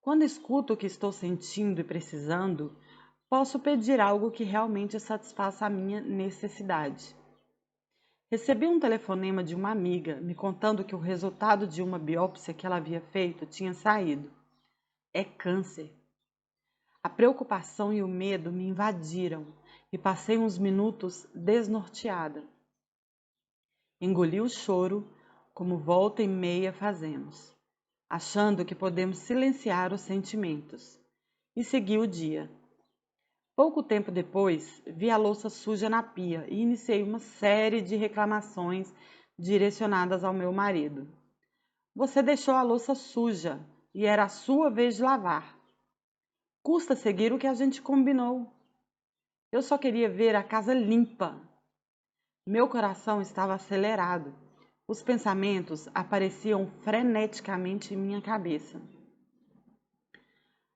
Quando escuto o que estou sentindo e precisando, posso pedir algo que realmente satisfaça a minha necessidade. Recebi um telefonema de uma amiga me contando que o resultado de uma biópsia que ela havia feito tinha saído. É câncer. A preocupação e o medo me invadiram e passei uns minutos desnorteada. Engoli o choro, como volta e meia fazemos, achando que podemos silenciar os sentimentos, e segui o dia. Pouco tempo depois, vi a louça suja na pia e iniciei uma série de reclamações direcionadas ao meu marido. Você deixou a louça suja e era a sua vez de lavar. Custa seguir o que a gente combinou. Eu só queria ver a casa limpa. Meu coração estava acelerado. Os pensamentos apareciam freneticamente em minha cabeça.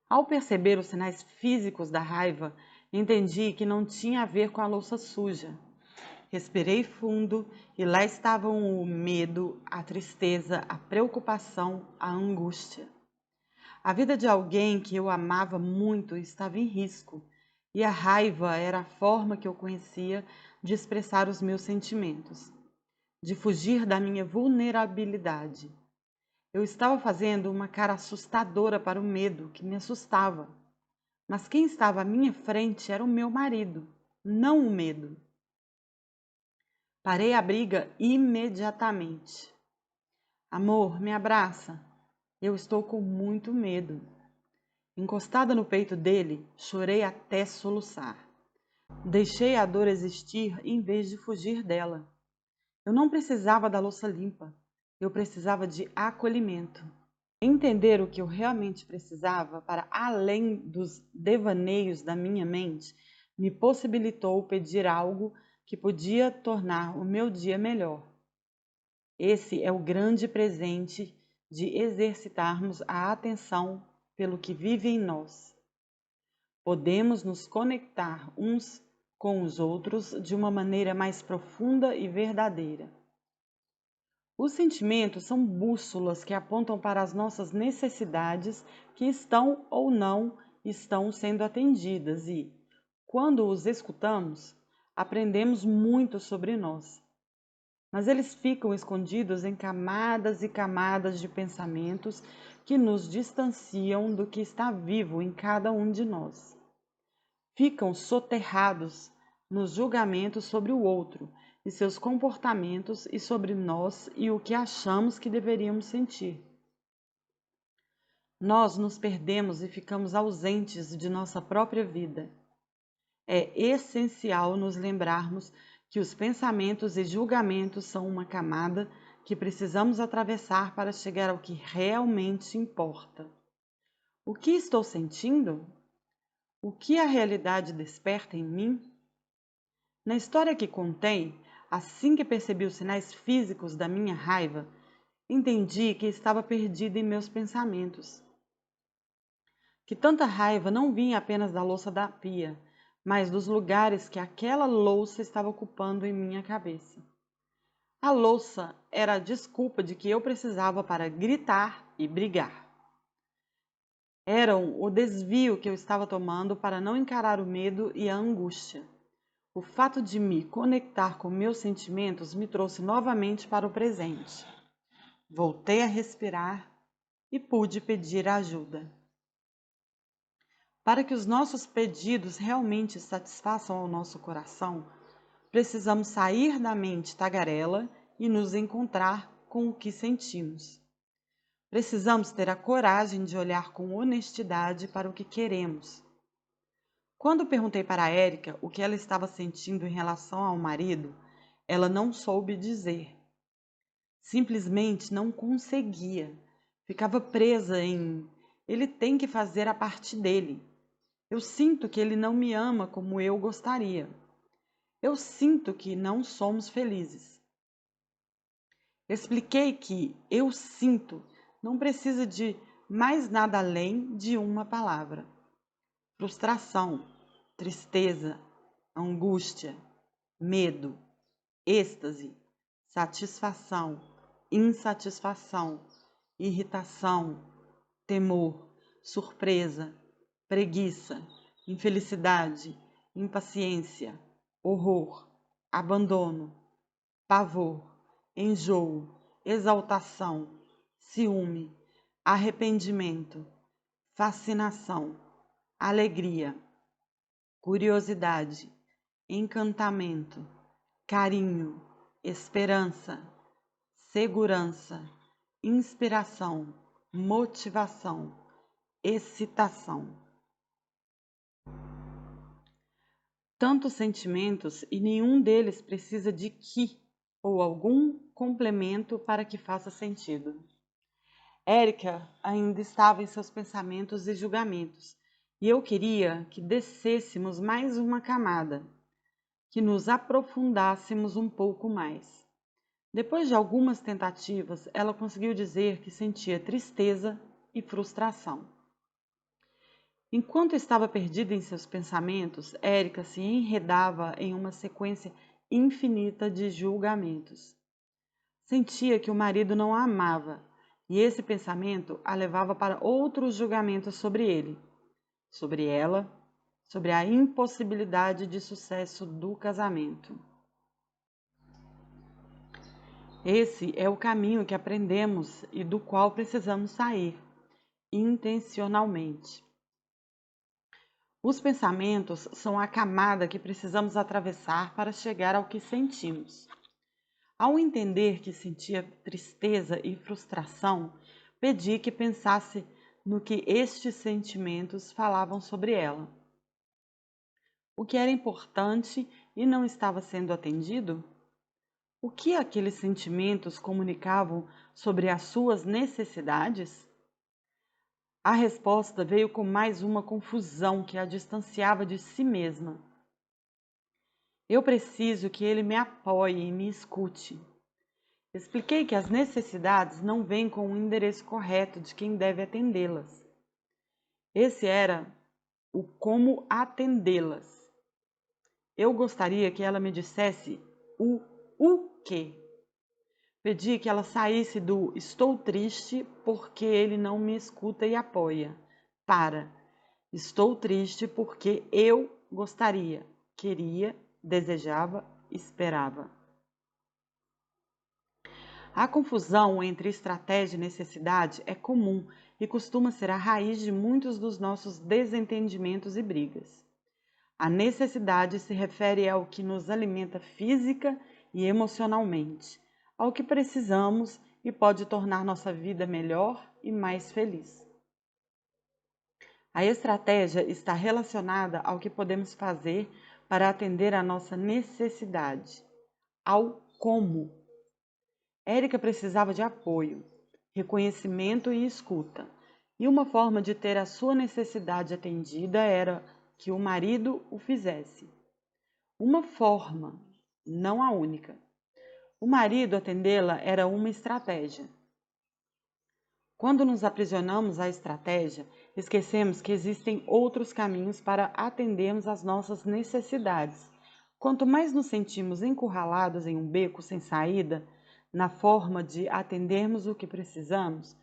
Ao perceber os sinais físicos da raiva, entendi que não tinha a ver com a louça suja. Respirei fundo e lá estavam o medo, a tristeza, a preocupação, a angústia. A vida de alguém que eu amava muito estava em risco, e a raiva era a forma que eu conhecia de expressar os meus sentimentos, de fugir da minha vulnerabilidade. Eu estava fazendo uma cara assustadora para o medo que me assustava. Mas quem estava à minha frente era o meu marido, não o medo. Parei a briga imediatamente. Amor, me abraça. Eu estou com muito medo. Encostada no peito dele, chorei até soluçar. Deixei a dor existir em vez de fugir dela. Eu não precisava da louça limpa. Eu precisava de acolhimento. Entender o que eu realmente precisava para além dos devaneios da minha mente me possibilitou pedir algo que podia tornar o meu dia melhor. Esse é o grande presente de exercitarmos a atenção pelo que vive em nós. Podemos nos conectar uns com os outros de uma maneira mais profunda e verdadeira. Os sentimentos são bússolas que apontam para as nossas necessidades que estão ou não estão sendo atendidas e, quando os escutamos, aprendemos muito sobre nós. Mas eles ficam escondidos em camadas e camadas de pensamentos que nos distanciam do que está vivo em cada um de nós. Ficam soterrados nos julgamentos sobre o outro e seus comportamentos e sobre nós e o que achamos que deveríamos sentir. Nós nos perdemos e ficamos ausentes de nossa própria vida. É essencial nos lembrarmos que os pensamentos e julgamentos são uma camada que precisamos atravessar para chegar ao que realmente importa. O que estou sentindo? O que a realidade desperta em mim? Na história que contei, assim que percebi os sinais físicos da minha raiva, entendi que estava perdida em meus pensamentos. Que tanta raiva não vinha apenas da louça da pia, mas dos lugares que aquela louça estava ocupando em minha cabeça. A louça era a desculpa de que eu precisava para gritar e brigar. Eram o desvio que eu estava tomando para não encarar o medo e a angústia. O fato de me conectar com meus sentimentos me trouxe novamente para o presente. Voltei a respirar e pude pedir ajuda. Para que os nossos pedidos realmente satisfaçam ao nosso coração, precisamos sair da mente tagarela e nos encontrar com o que sentimos. Precisamos ter a coragem de olhar com honestidade para o que queremos. Quando perguntei para a Érica o que ela estava sentindo em relação ao marido, ela não soube dizer. Simplesmente não conseguia. Ficava presa em ele tem que fazer a parte dele. Eu sinto que ele não me ama como eu gostaria. Eu sinto que não somos felizes. Expliquei que eu sinto não precisa de mais nada além de uma palavra. Frustração, tristeza, angústia, medo, êxtase, satisfação, insatisfação, irritação, temor, surpresa, preguiça, infelicidade, impaciência, horror, abandono, pavor, enjoo, exaltação, ciúme, arrependimento, fascinação, alegria, curiosidade, encantamento, carinho, esperança, segurança, inspiração, motivação, excitação. Tantos sentimentos e nenhum deles precisa de que ou algum complemento para que faça sentido. Érica ainda estava em seus pensamentos e julgamentos, e eu queria que descêssemos mais uma camada, que nos aprofundássemos um pouco mais. Depois de algumas tentativas, ela conseguiu dizer que sentia tristeza e frustração. Enquanto estava perdida em seus pensamentos, Érica se enredava em uma sequência infinita de julgamentos. Sentia que o marido não a amava, e esse pensamento a levava para outros julgamentos sobre ele, sobre ela, sobre a impossibilidade de sucesso do casamento. Esse é o caminho que aprendemos e do qual precisamos sair, intencionalmente. Os pensamentos são a camada que precisamos atravessar para chegar ao que sentimos. Ao entender que sentia tristeza e frustração, pedi que pensasse no que estes sentimentos falavam sobre ela. O que era importante e não estava sendo atendido? O que aqueles sentimentos comunicavam sobre as suas necessidades? A resposta veio com mais uma confusão que a distanciava de si mesma. Eu preciso que ele me apoie e me escute. Expliquei que as necessidades não vêm com o endereço correto de quem deve atendê-las. Esse era o como atendê-las. Eu gostaria que ela me dissesse o quê. Pedi que ela saísse do estou triste porque ele não me escuta e apoia para estou triste porque eu gostaria, queria, desejava, esperava. A confusão entre estratégia e necessidade é comum e costuma ser a raiz de muitos dos nossos desentendimentos e brigas. A necessidade se refere ao que nos alimenta física e emocionalmente, ao que precisamos e pode tornar nossa vida melhor e mais feliz. A estratégia está relacionada ao que podemos fazer para atender à nossa necessidade, ao como. Érica precisava de apoio, reconhecimento e escuta, e uma forma de ter a sua necessidade atendida era que o marido o fizesse. Uma forma, não a única. O marido atendê-la era uma estratégia. Quando nos aprisionamos à estratégia, esquecemos que existem outros caminhos para atendermos às nossas necessidades. Quanto mais nos sentimos encurralados em um beco sem saída, na forma de atendermos o que precisamos,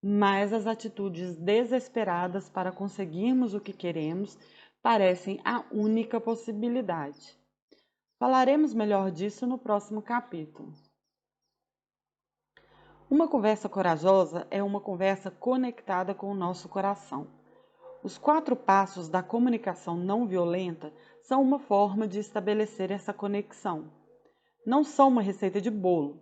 mais as atitudes desesperadas para conseguirmos o que queremos parecem a única possibilidade. Falaremos melhor disso no próximo capítulo. Uma conversa corajosa é uma conversa conectada com o nosso coração. Os 4 passos da comunicação não violenta são uma forma de estabelecer essa conexão. Não são uma receita de bolo,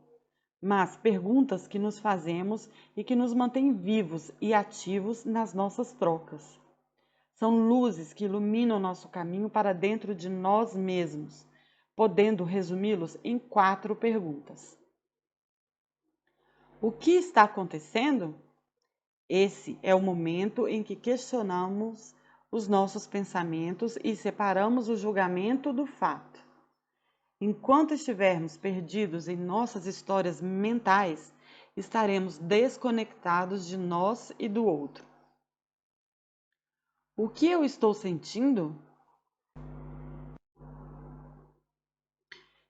mas perguntas que nos fazemos e que nos mantêm vivos e ativos nas nossas trocas. São luzes que iluminam nosso caminho para dentro de nós mesmos, podendo resumi-los em 4 perguntas. O que está acontecendo? Esse é o momento em que questionamos os nossos pensamentos e separamos o julgamento do fato. Enquanto estivermos perdidos em nossas histórias mentais, estaremos desconectados de nós e do outro. O que eu estou sentindo?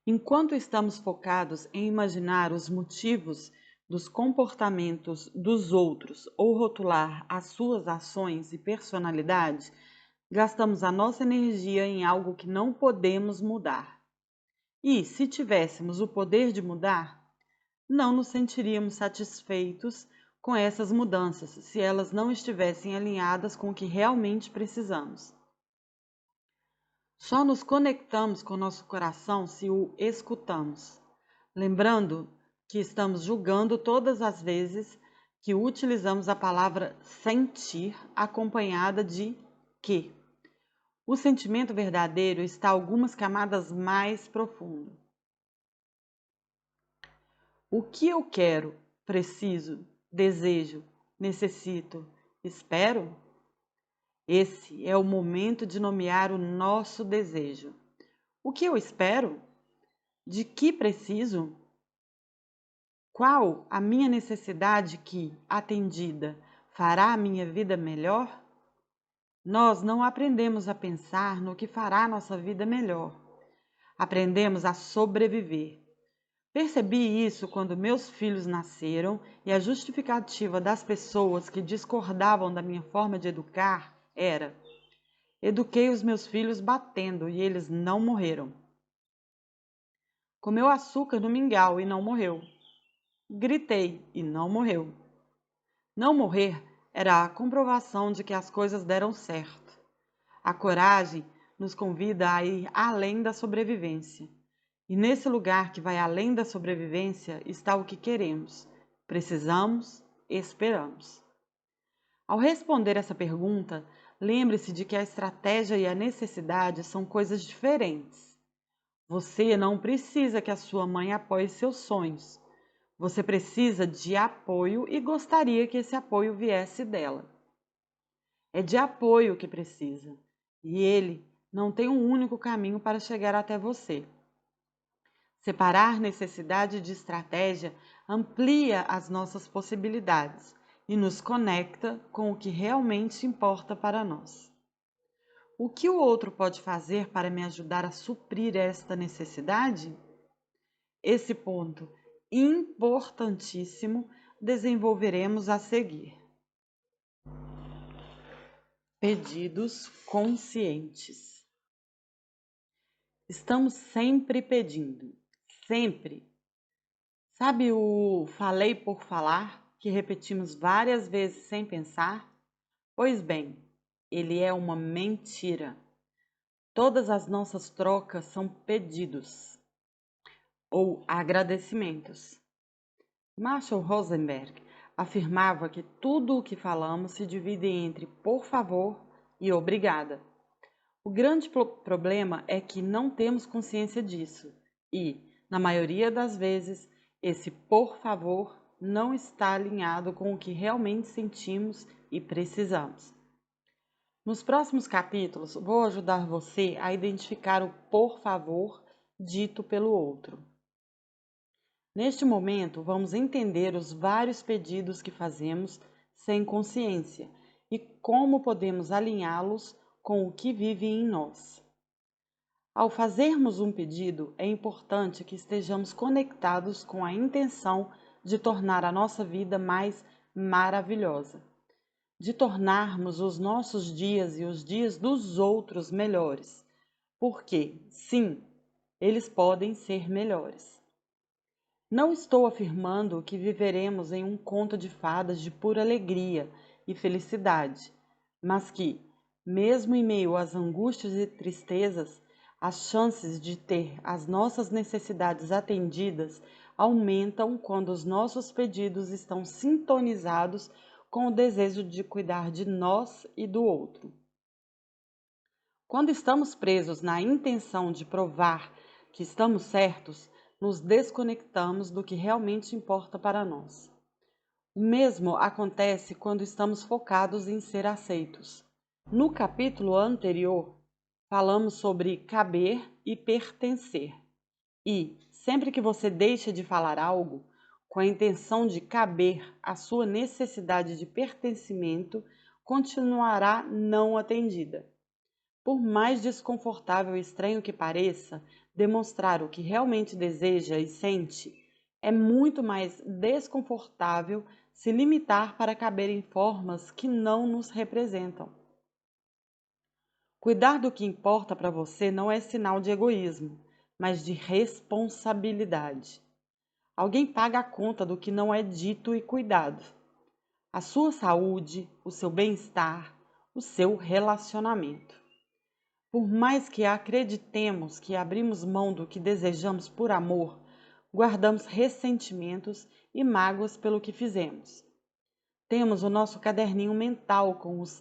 Enquanto estamos focados em imaginar os motivos dos comportamentos dos outros ou rotular as suas ações e personalidade, gastamos a nossa energia em algo que não podemos mudar. E, se tivéssemos o poder de mudar, não nos sentiríamos satisfeitos com essas mudanças se elas não estivessem alinhadas com o que realmente precisamos. Só nos conectamos com nosso coração se o escutamos, lembrando que estamos julgando todas as vezes que utilizamos a palavra sentir acompanhada de que. O sentimento verdadeiro está algumas camadas mais profundo. O que eu quero, preciso, desejo, necessito, espero? Esse é o momento de nomear o nosso desejo. O que eu espero? De que preciso? Qual a minha necessidade que, atendida, fará a minha vida melhor? Nós não aprendemos a pensar no que fará nossa vida melhor. Aprendemos a sobreviver. Percebi isso quando meus filhos nasceram e a justificativa das pessoas que discordavam da minha forma de educar era: eduquei os meus filhos batendo e eles não morreram. Comeu açúcar no mingau e não morreu. Gritei e não morreu. Não morrer era a comprovação de que as coisas deram certo. A coragem nos convida a ir além da sobrevivência. E nesse lugar que vai além da sobrevivência está o que queremos, precisamos, esperamos. Ao responder essa pergunta, lembre-se de que a estratégia e a necessidade são coisas diferentes. Você não precisa que a sua mãe apoie seus sonhos. Você precisa de apoio e gostaria que esse apoio viesse dela. É de apoio que precisa, e ele não tem um único caminho para chegar até você. Separar necessidade de estratégia amplia as nossas possibilidades e nos conecta com o que realmente importa para nós. O que o outro pode fazer para me ajudar a suprir esta necessidade? Esse ponto importantíssimo desenvolveremos a seguir. Pedidos conscientes. Estamos sempre pedindo, sempre. Sabe o falei por falar, que repetimos várias vezes sem pensar? Pois bem, ele é uma mentira. Todas as nossas trocas são pedidos ou agradecimentos. Marshall Rosenberg afirmava que tudo o que falamos se divide entre por favor e obrigada. O grande problema é que não temos consciência disso e, na maioria das vezes, esse por favor não está alinhado com o que realmente sentimos e precisamos. Nos próximos capítulos, vou ajudar você a identificar o por favor dito pelo outro. Neste momento, vamos entender os vários pedidos que fazemos sem consciência e como podemos alinhá-los com o que vive em nós. Ao fazermos um pedido, é importante que estejamos conectados com a intenção de tornar a nossa vida mais maravilhosa, de tornarmos os nossos dias e os dias dos outros melhores, porque, sim, eles podem ser melhores. Não estou afirmando que viveremos em um conto de fadas de pura alegria e felicidade, mas que, mesmo em meio às angústias e tristezas, as chances de ter as nossas necessidades atendidas aumentam quando os nossos pedidos estão sintonizados com o desejo de cuidar de nós e do outro. Quando estamos presos na intenção de provar que estamos certos, nos desconectamos do que realmente importa para nós. O mesmo acontece quando estamos focados em ser aceitos. No capítulo anterior, falamos sobre caber e pertencer. E, sempre que você deixa de falar algo, com a intenção de caber à sua necessidade de pertencimento, continuará não atendida. Por mais desconfortável e estranho que pareça, demonstrar o que realmente deseja e sente é muito mais desconfortável se limitar para caber em formas que não nos representam. Cuidar do que importa para você não é sinal de egoísmo, mas de responsabilidade. Alguém paga a conta do que não é dito e cuidado. A sua saúde, o seu bem-estar, o seu relacionamento. Por mais que acreditemos que abrimos mão do que desejamos por amor, guardamos ressentimentos e mágoas pelo que fizemos. Temos o nosso caderninho mental com os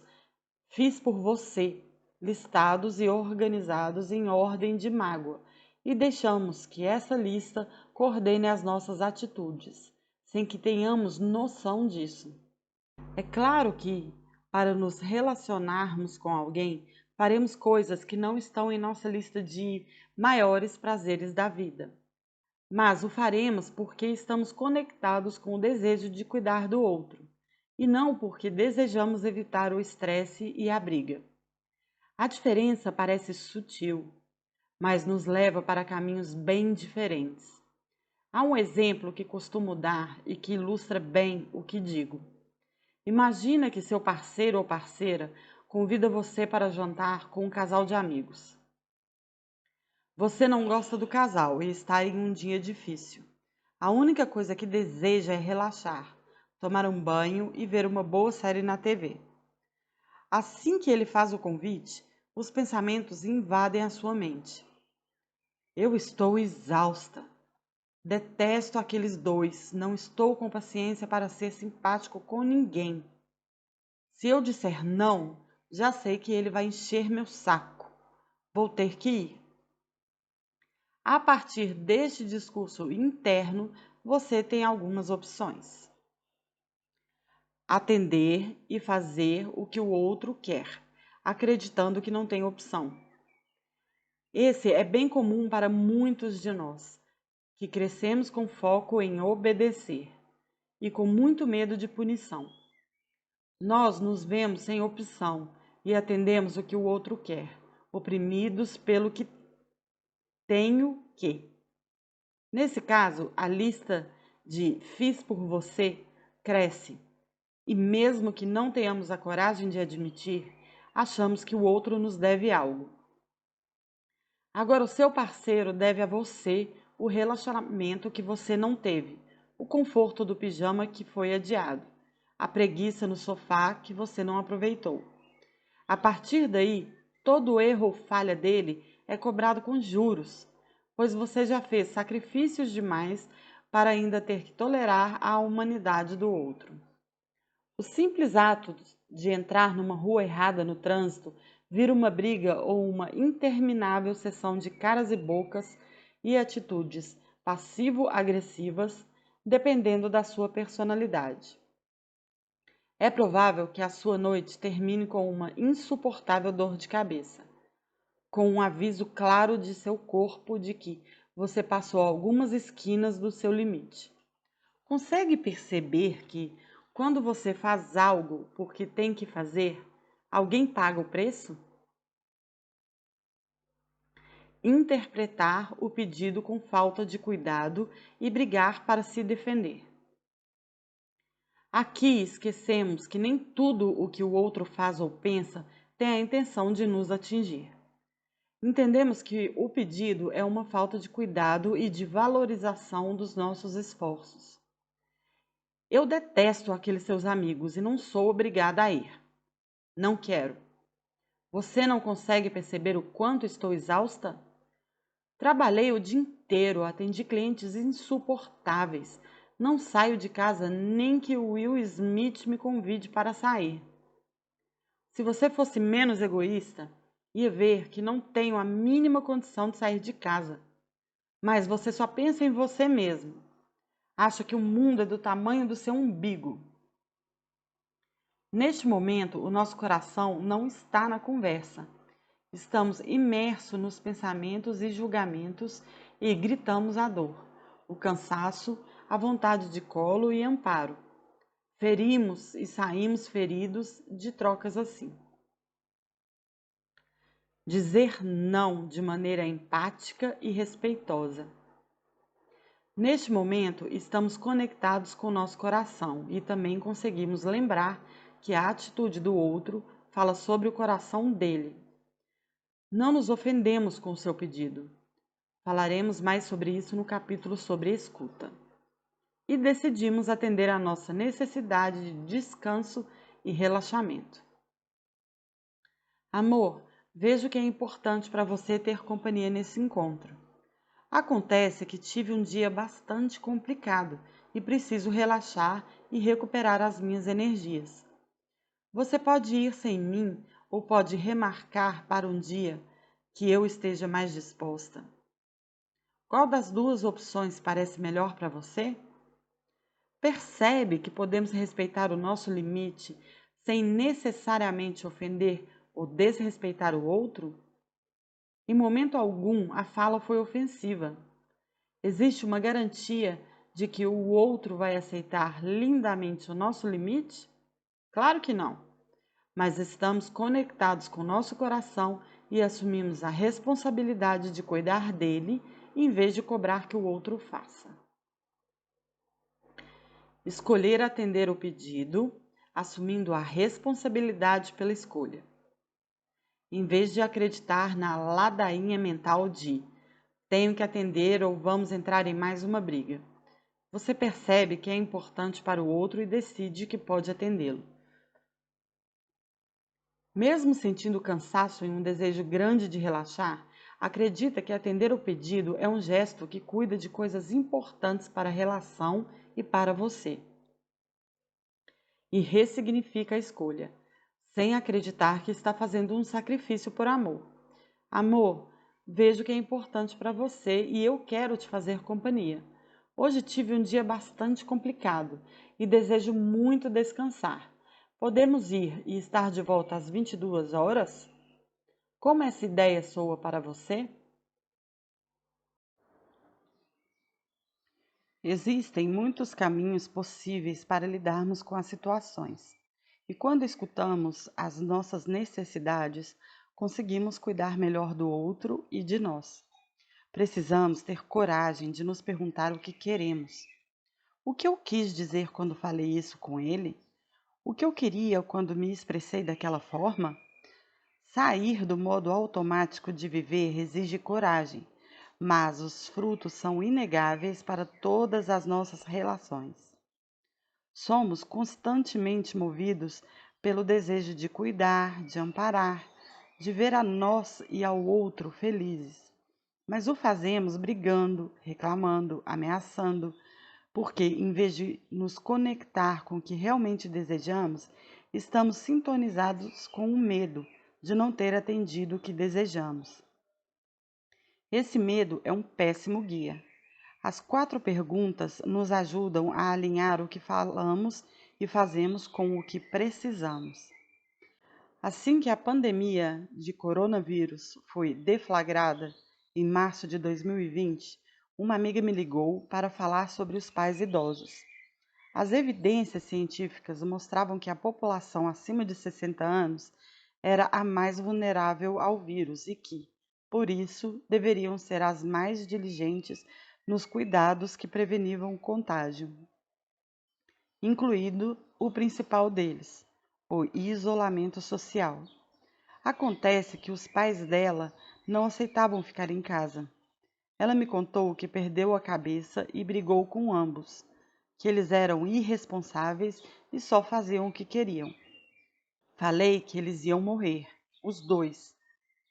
fiz por você, listados e organizados em ordem de mágoa, e deixamos que essa lista coordene as nossas atitudes, sem que tenhamos noção disso. É claro que, para nos relacionarmos com alguém, faremos coisas que não estão em nossa lista de maiores prazeres da vida. Mas o faremos porque estamos conectados com o desejo de cuidar do outro, e não porque desejamos evitar o estresse e a briga. A diferença parece sutil, mas nos leva para caminhos bem diferentes. Há um exemplo que costumo dar e que ilustra bem o que digo. Imagina que seu parceiro ou parceira convida você para jantar com um casal de amigos. Você não gosta do casal e está em um dia difícil. A única coisa que deseja é relaxar, tomar um banho e ver uma boa série na TV. Assim que ele faz o convite, os pensamentos invadem a sua mente. Eu estou exausta. Detesto aqueles dois. Não estou com paciência para ser simpático com ninguém. Se eu disser não, já sei que ele vai encher meu saco. Vou ter que ir. A partir deste discurso interno, você tem algumas opções. Atender e fazer o que o outro quer, acreditando que não tem opção. Esse é bem comum para muitos de nós, que crescemos com foco em obedecer e com muito medo de punição. Nós nos vemos sem opção e atendemos o que o outro quer, oprimidos pelo que tenho que. Nesse caso, a lista de fiz por você cresce, e mesmo que não tenhamos a coragem de admitir, achamos que o outro nos deve algo. Agora, o seu parceiro deve a você o relacionamento que você não teve, o conforto do pijama que foi adiado, a preguiça no sofá que você não aproveitou. A partir daí, todo erro ou falha dele é cobrado com juros, pois você já fez sacrifícios demais para ainda ter que tolerar a humanidade do outro. O simples ato de entrar numa rua errada no trânsito vira uma briga ou uma interminável sessão de caras e bocas e atitudes passivo-agressivas, dependendo da sua personalidade. É provável que a sua noite termine com uma insuportável dor de cabeça, com um aviso claro de seu corpo de que você passou algumas esquinas do seu limite. Consegue perceber que, quando você faz algo porque tem que fazer, alguém paga o preço? Interpretar o pedido com falta de cuidado e brigar para se defender. Aqui esquecemos que nem tudo o que o outro faz ou pensa tem a intenção de nos atingir. Entendemos que o pedido é uma falta de cuidado e de valorização dos nossos esforços. Eu detesto aqueles seus amigos e não sou obrigada a ir. Não quero. Você não consegue perceber o quanto estou exausta? Trabalhei o dia inteiro, atendi clientes insuportáveis. Não saio de casa nem que o Will Smith me convide para sair. Se você fosse menos egoísta, ia ver que não tenho a mínima condição de sair de casa. Mas você só pensa em você mesmo. Acha que o mundo é do tamanho do seu umbigo. Neste momento, o nosso coração não está na conversa. Estamos imersos nos pensamentos e julgamentos e gritamos a dor, o cansaço, a vontade de colo e amparo. Ferimos e saímos feridos de trocas assim. Dizer não de maneira empática e respeitosa. Neste momento, estamos conectados com o nosso coração e também conseguimos lembrar que a atitude do outro fala sobre o coração dele. Não nos ofendemos com o seu pedido. Falaremos mais sobre isso no capítulo sobre escuta. E decidimos atender à nossa necessidade de descanso e relaxamento. Amor, vejo que é importante para você ter companhia nesse encontro. Acontece que tive um dia bastante complicado e preciso relaxar e recuperar as minhas energias. Você pode ir sem mim ou pode remarcar para um dia que eu esteja mais disposta. Qual das duas opções parece melhor para você? Percebe que podemos respeitar o nosso limite sem necessariamente ofender ou desrespeitar o outro? Em momento algum, a fala foi ofensiva. Existe uma garantia de que o outro vai aceitar lindamente o nosso limite? Claro que não. Mas estamos conectados com o nosso coração e assumimos a responsabilidade de cuidar dele em vez de cobrar que o outro faça. Escolher atender o pedido, assumindo a responsabilidade pela escolha. Em vez de acreditar na ladainha mental de tenho que atender ou vamos entrar em mais uma briga. Você percebe que é importante para o outro e decide que pode atendê-lo. Mesmo sentindo cansaço e um desejo grande de relaxar, acredita que atender o pedido é um gesto que cuida de coisas importantes para a relação e para você. E ressignifica a escolha, sem acreditar que está fazendo um sacrifício por amor. Amor, vejo que é importante para você e eu quero te fazer companhia. Hoje tive um dia bastante complicado e desejo muito descansar. Podemos ir e estar de volta às 22 horas? Como essa ideia soa para você? Existem muitos caminhos possíveis para lidarmos com as situações, e quando escutamos as nossas necessidades, conseguimos cuidar melhor do outro e de nós. Precisamos ter coragem de nos perguntar o que queremos. O que eu quis dizer quando falei isso com ele? O que eu queria quando me expressei daquela forma? Sair do modo automático de viver exige coragem, mas os frutos são inegáveis para todas as nossas relações. Somos constantemente movidos pelo desejo de cuidar, de amparar, de ver a nós e ao outro felizes. Mas o fazemos brigando, reclamando, ameaçando, porque, em vez de nos conectar com o que realmente desejamos, estamos sintonizados com o medo de não ter atendido o que desejamos. Esse medo é um péssimo guia. As 4 perguntas nos ajudam a alinhar o que falamos e fazemos com o que precisamos. Assim que a pandemia de coronavírus foi deflagrada, em março de 2020, uma amiga me ligou para falar sobre os pais idosos. As evidências científicas mostravam que a população acima de 60 anos era a mais vulnerável ao vírus e que, por isso, deveriam ser as mais diligentes nos cuidados que preveniam o contágio, incluído o principal deles, o isolamento social. Acontece que os pais dela não aceitavam ficar em casa. Ela me contou que perdeu a cabeça e brigou com ambos, que eles eram irresponsáveis e só faziam o que queriam. Falei que eles iam morrer, os dois,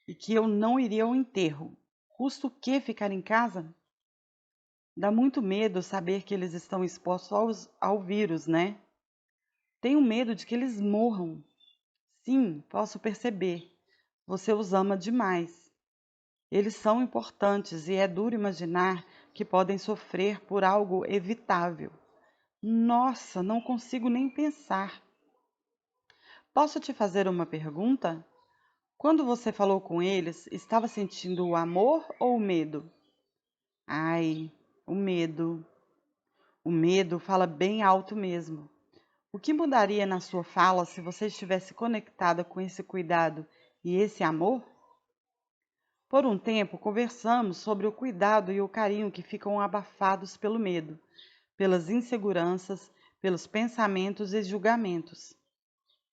e que eu não iria ao enterro. Custa o que ficar em casa? Dá muito medo saber que eles estão expostos ao vírus, né? Tenho medo de que eles morram. Sim, posso perceber. Você os ama demais. Eles são importantes e é duro imaginar que podem sofrer por algo evitável. Nossa, não consigo nem pensar. Posso te fazer uma pergunta? Quando você falou com eles, estava sentindo o amor ou o medo? Ai, o medo. O medo fala bem alto mesmo. O que mudaria na sua fala se você estivesse conectada com esse cuidado e esse amor? Por um tempo, conversamos sobre o cuidado e o carinho que ficam abafados pelo medo, pelas inseguranças, pelos pensamentos e julgamentos.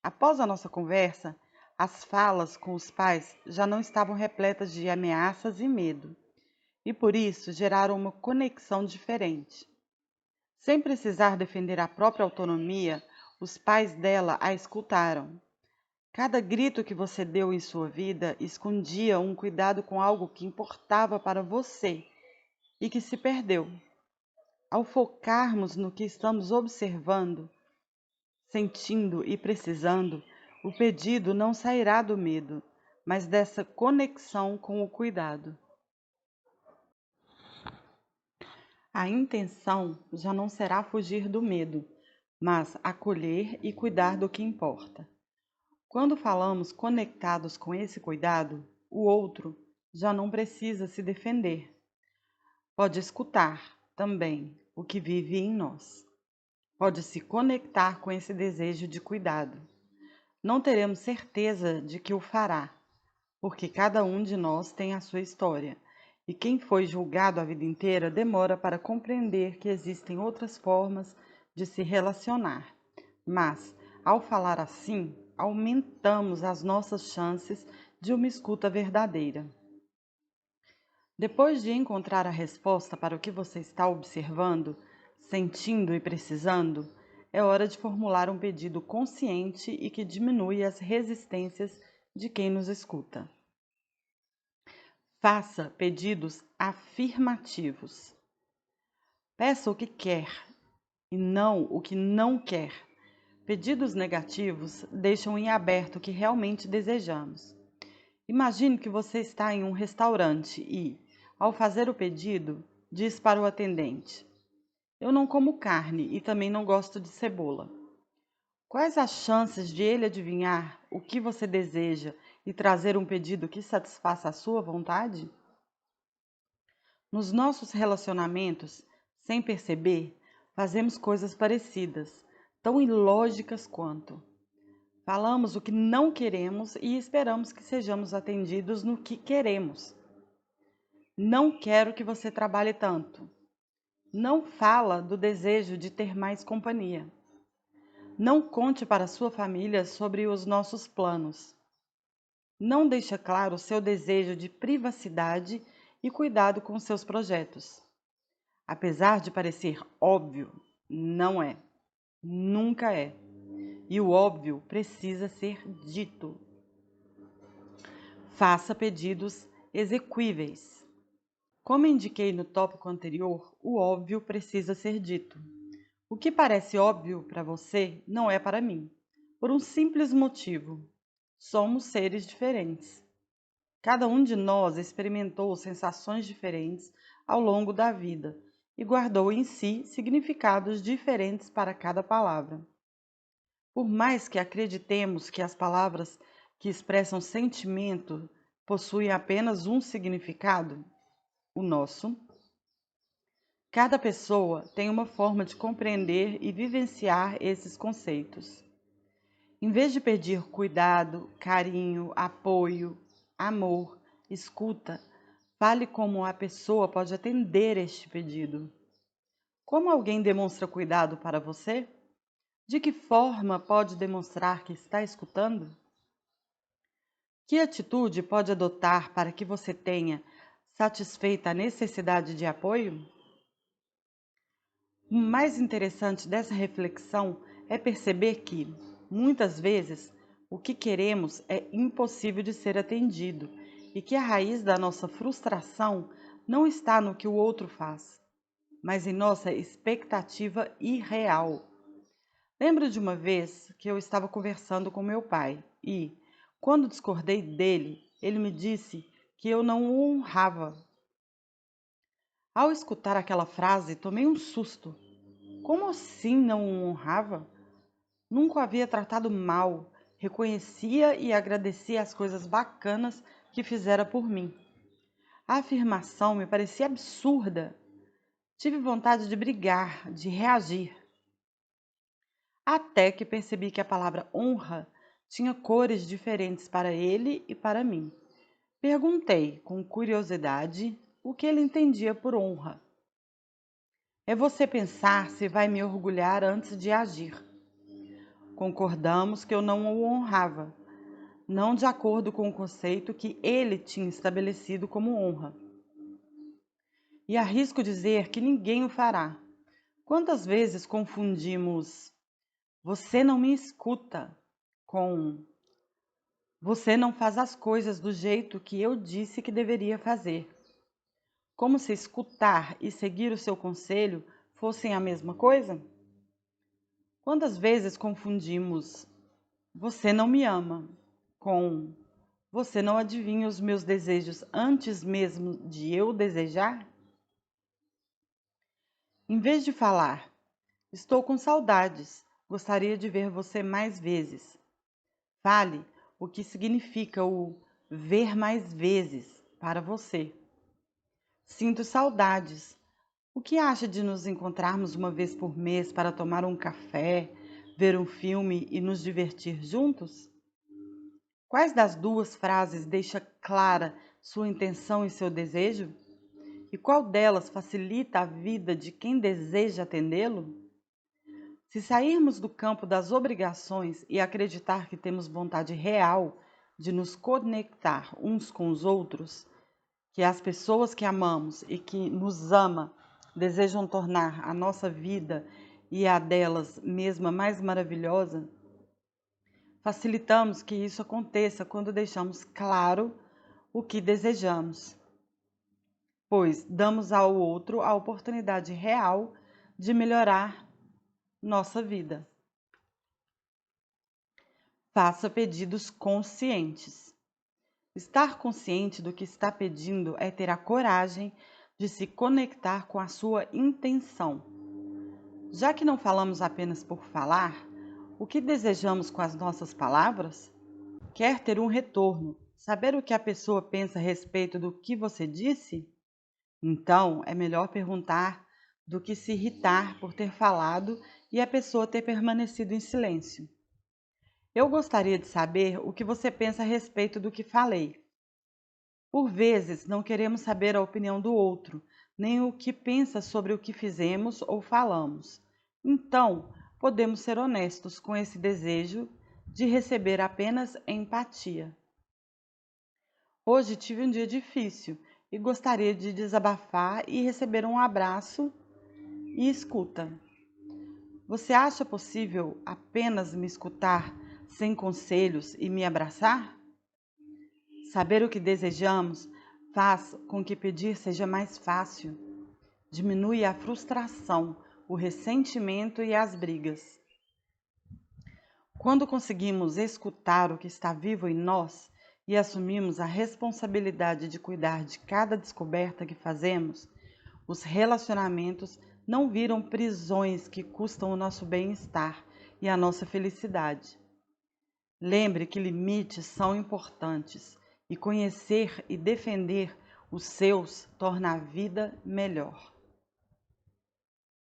Após a nossa conversa, as falas com os pais já não estavam repletas de ameaças e medo, e por isso geraram uma conexão diferente. Sem precisar defender a própria autonomia, os pais dela a escutaram. Cada grito que você deu em sua vida escondia um cuidado com algo que importava para você e que se perdeu. Ao focarmos no que estamos observando, sentindo e precisando, o pedido não sairá do medo, mas dessa conexão com o cuidado. A intenção já não será fugir do medo, mas acolher e cuidar do que importa. Quando falamos conectados com esse cuidado, o outro já não precisa se defender. Pode escutar também o que vive em nós. Pode se conectar com esse desejo de cuidado. Não teremos certeza de que o fará, porque cada um de nós tem a sua história, e quem foi julgado a vida inteira demora para compreender que existem outras formas de se relacionar. Mas, ao falar assim, aumentamos as nossas chances de uma escuta verdadeira. Depois de encontrar a resposta para o que você está observando, sentindo e precisando, é hora de formular um pedido consciente e que diminui as resistências de quem nos escuta. Faça pedidos afirmativos. Peça o que quer e não o que não quer. Pedidos negativos deixam em aberto o que realmente desejamos. Imagine que você está em um restaurante e, ao fazer o pedido, diz para o atendente: "Eu não como carne e também não gosto de cebola." Quais as chances de ele adivinhar o que você deseja e trazer um pedido que satisfaça a sua vontade? Nos nossos relacionamentos, Sem perceber, fazemos coisas parecidas, tão ilógicas quanto. Falamos o que não queremos e esperamos que sejamos atendidos no que queremos. Não quero que você trabalhe tanto. Não fala do desejo de ter mais companhia. Não conte para sua família sobre os nossos planos. Não deixa claro o seu desejo de privacidade e cuidado com seus projetos. Apesar de parecer óbvio, não é. Nunca é. E o óbvio precisa ser dito. Faça pedidos exequíveis. Como indiquei no tópico anterior, o óbvio precisa ser dito. O que parece óbvio para você não é para mim, por um simples motivo. Somos seres diferentes. Cada um de nós experimentou sensações diferentes ao longo da vida e guardou em si significados diferentes para cada palavra. Por mais que acreditemos que as palavras que expressam sentimento possuem apenas um significado, o nosso, cada pessoa tem uma forma de compreender e vivenciar esses conceitos. Em vez de pedir cuidado, carinho, apoio, amor, escuta, fale como a pessoa pode atender este pedido. Como alguém demonstra cuidado para você? De que forma pode demonstrar que está escutando? Que atitude pode adotar para que você tenha satisfeita a necessidade de apoio? O mais interessante dessa reflexão é perceber que, muitas vezes, o que queremos é impossível de ser atendido e que a raiz da nossa frustração não está no que o outro faz, mas em nossa expectativa irreal. Lembro de uma vez que eu estava conversando com meu pai e, quando discordei dele, ele me disse que eu não o honrava. Ao escutar aquela frase, tomei um susto. Como assim não o honrava? Nunca o havia tratado mal, reconhecia e agradecia as coisas bacanas que fizera por mim. A afirmação me parecia absurda. Tive vontade de brigar, de reagir. Até que percebi que a palavra honra tinha cores diferentes para ele e para mim. Perguntei, com curiosidade, o que ele entendia por honra. É você pensar se vai me orgulhar antes de agir. Concordamos que eu não o honrava, não de acordo com o conceito que ele tinha estabelecido como honra. E arrisco dizer que ninguém o fará. Quantas vezes confundimos "você não me escuta" com "você não faz as coisas do jeito que eu disse que deveria fazer"? Como se escutar e seguir o seu conselho fossem a mesma coisa? Quantas vezes confundimos "você não me ama" com "você não adivinha os meus desejos antes mesmo de eu desejar"? Em vez de falar "estou com saudades, gostaria de ver você mais vezes", fale o que significa o ver mais vezes para você. Sinto saudades. O que acha de nos encontrarmos uma vez por mês para tomar um café, ver um filme e nos divertir juntos? Quais das duas frases deixa clara sua intenção e seu desejo? E qual delas facilita a vida de quem deseja atendê-lo? Se sairmos do campo das obrigações e acreditar que temos vontade real de nos conectar uns com os outros, que as pessoas que amamos e que nos ama desejam tornar a nossa vida e a delas mesma mais maravilhosa, facilitamos que isso aconteça quando deixamos claro o que desejamos, pois damos ao outro a oportunidade real de melhorar nossa vida. Faça pedidos conscientes. Estar consciente do que está pedindo é ter a coragem de se conectar com a sua intenção. Já que não falamos apenas por falar, o que desejamos com as nossas palavras? Quer ter um retorno, saber o que a pessoa pensa a respeito do que você disse? Então, é melhor perguntar do que se irritar por ter falado e a pessoa ter permanecido em silêncio. Eu gostaria de saber o que você pensa a respeito do que falei. Por vezes, não queremos saber a opinião do outro, nem o que pensa sobre o que fizemos ou falamos. Então, podemos ser honestos com esse desejo de receber apenas empatia. Hoje tive um dia difícil e gostaria de desabafar e receber um abraço e escuta. Você acha possível apenas me escutar sem conselhos e me abraçar? Saber o que desejamos faz com que pedir seja mais fácil. Diminui a frustração, o ressentimento e as brigas. Quando conseguimos escutar o que está vivo em nós e assumimos a responsabilidade de cuidar de cada descoberta que fazemos, os relacionamentos não viram prisões que custam o nosso bem-estar e a nossa felicidade. Lembre que limites são importantes e conhecer e defender os seus torna a vida melhor.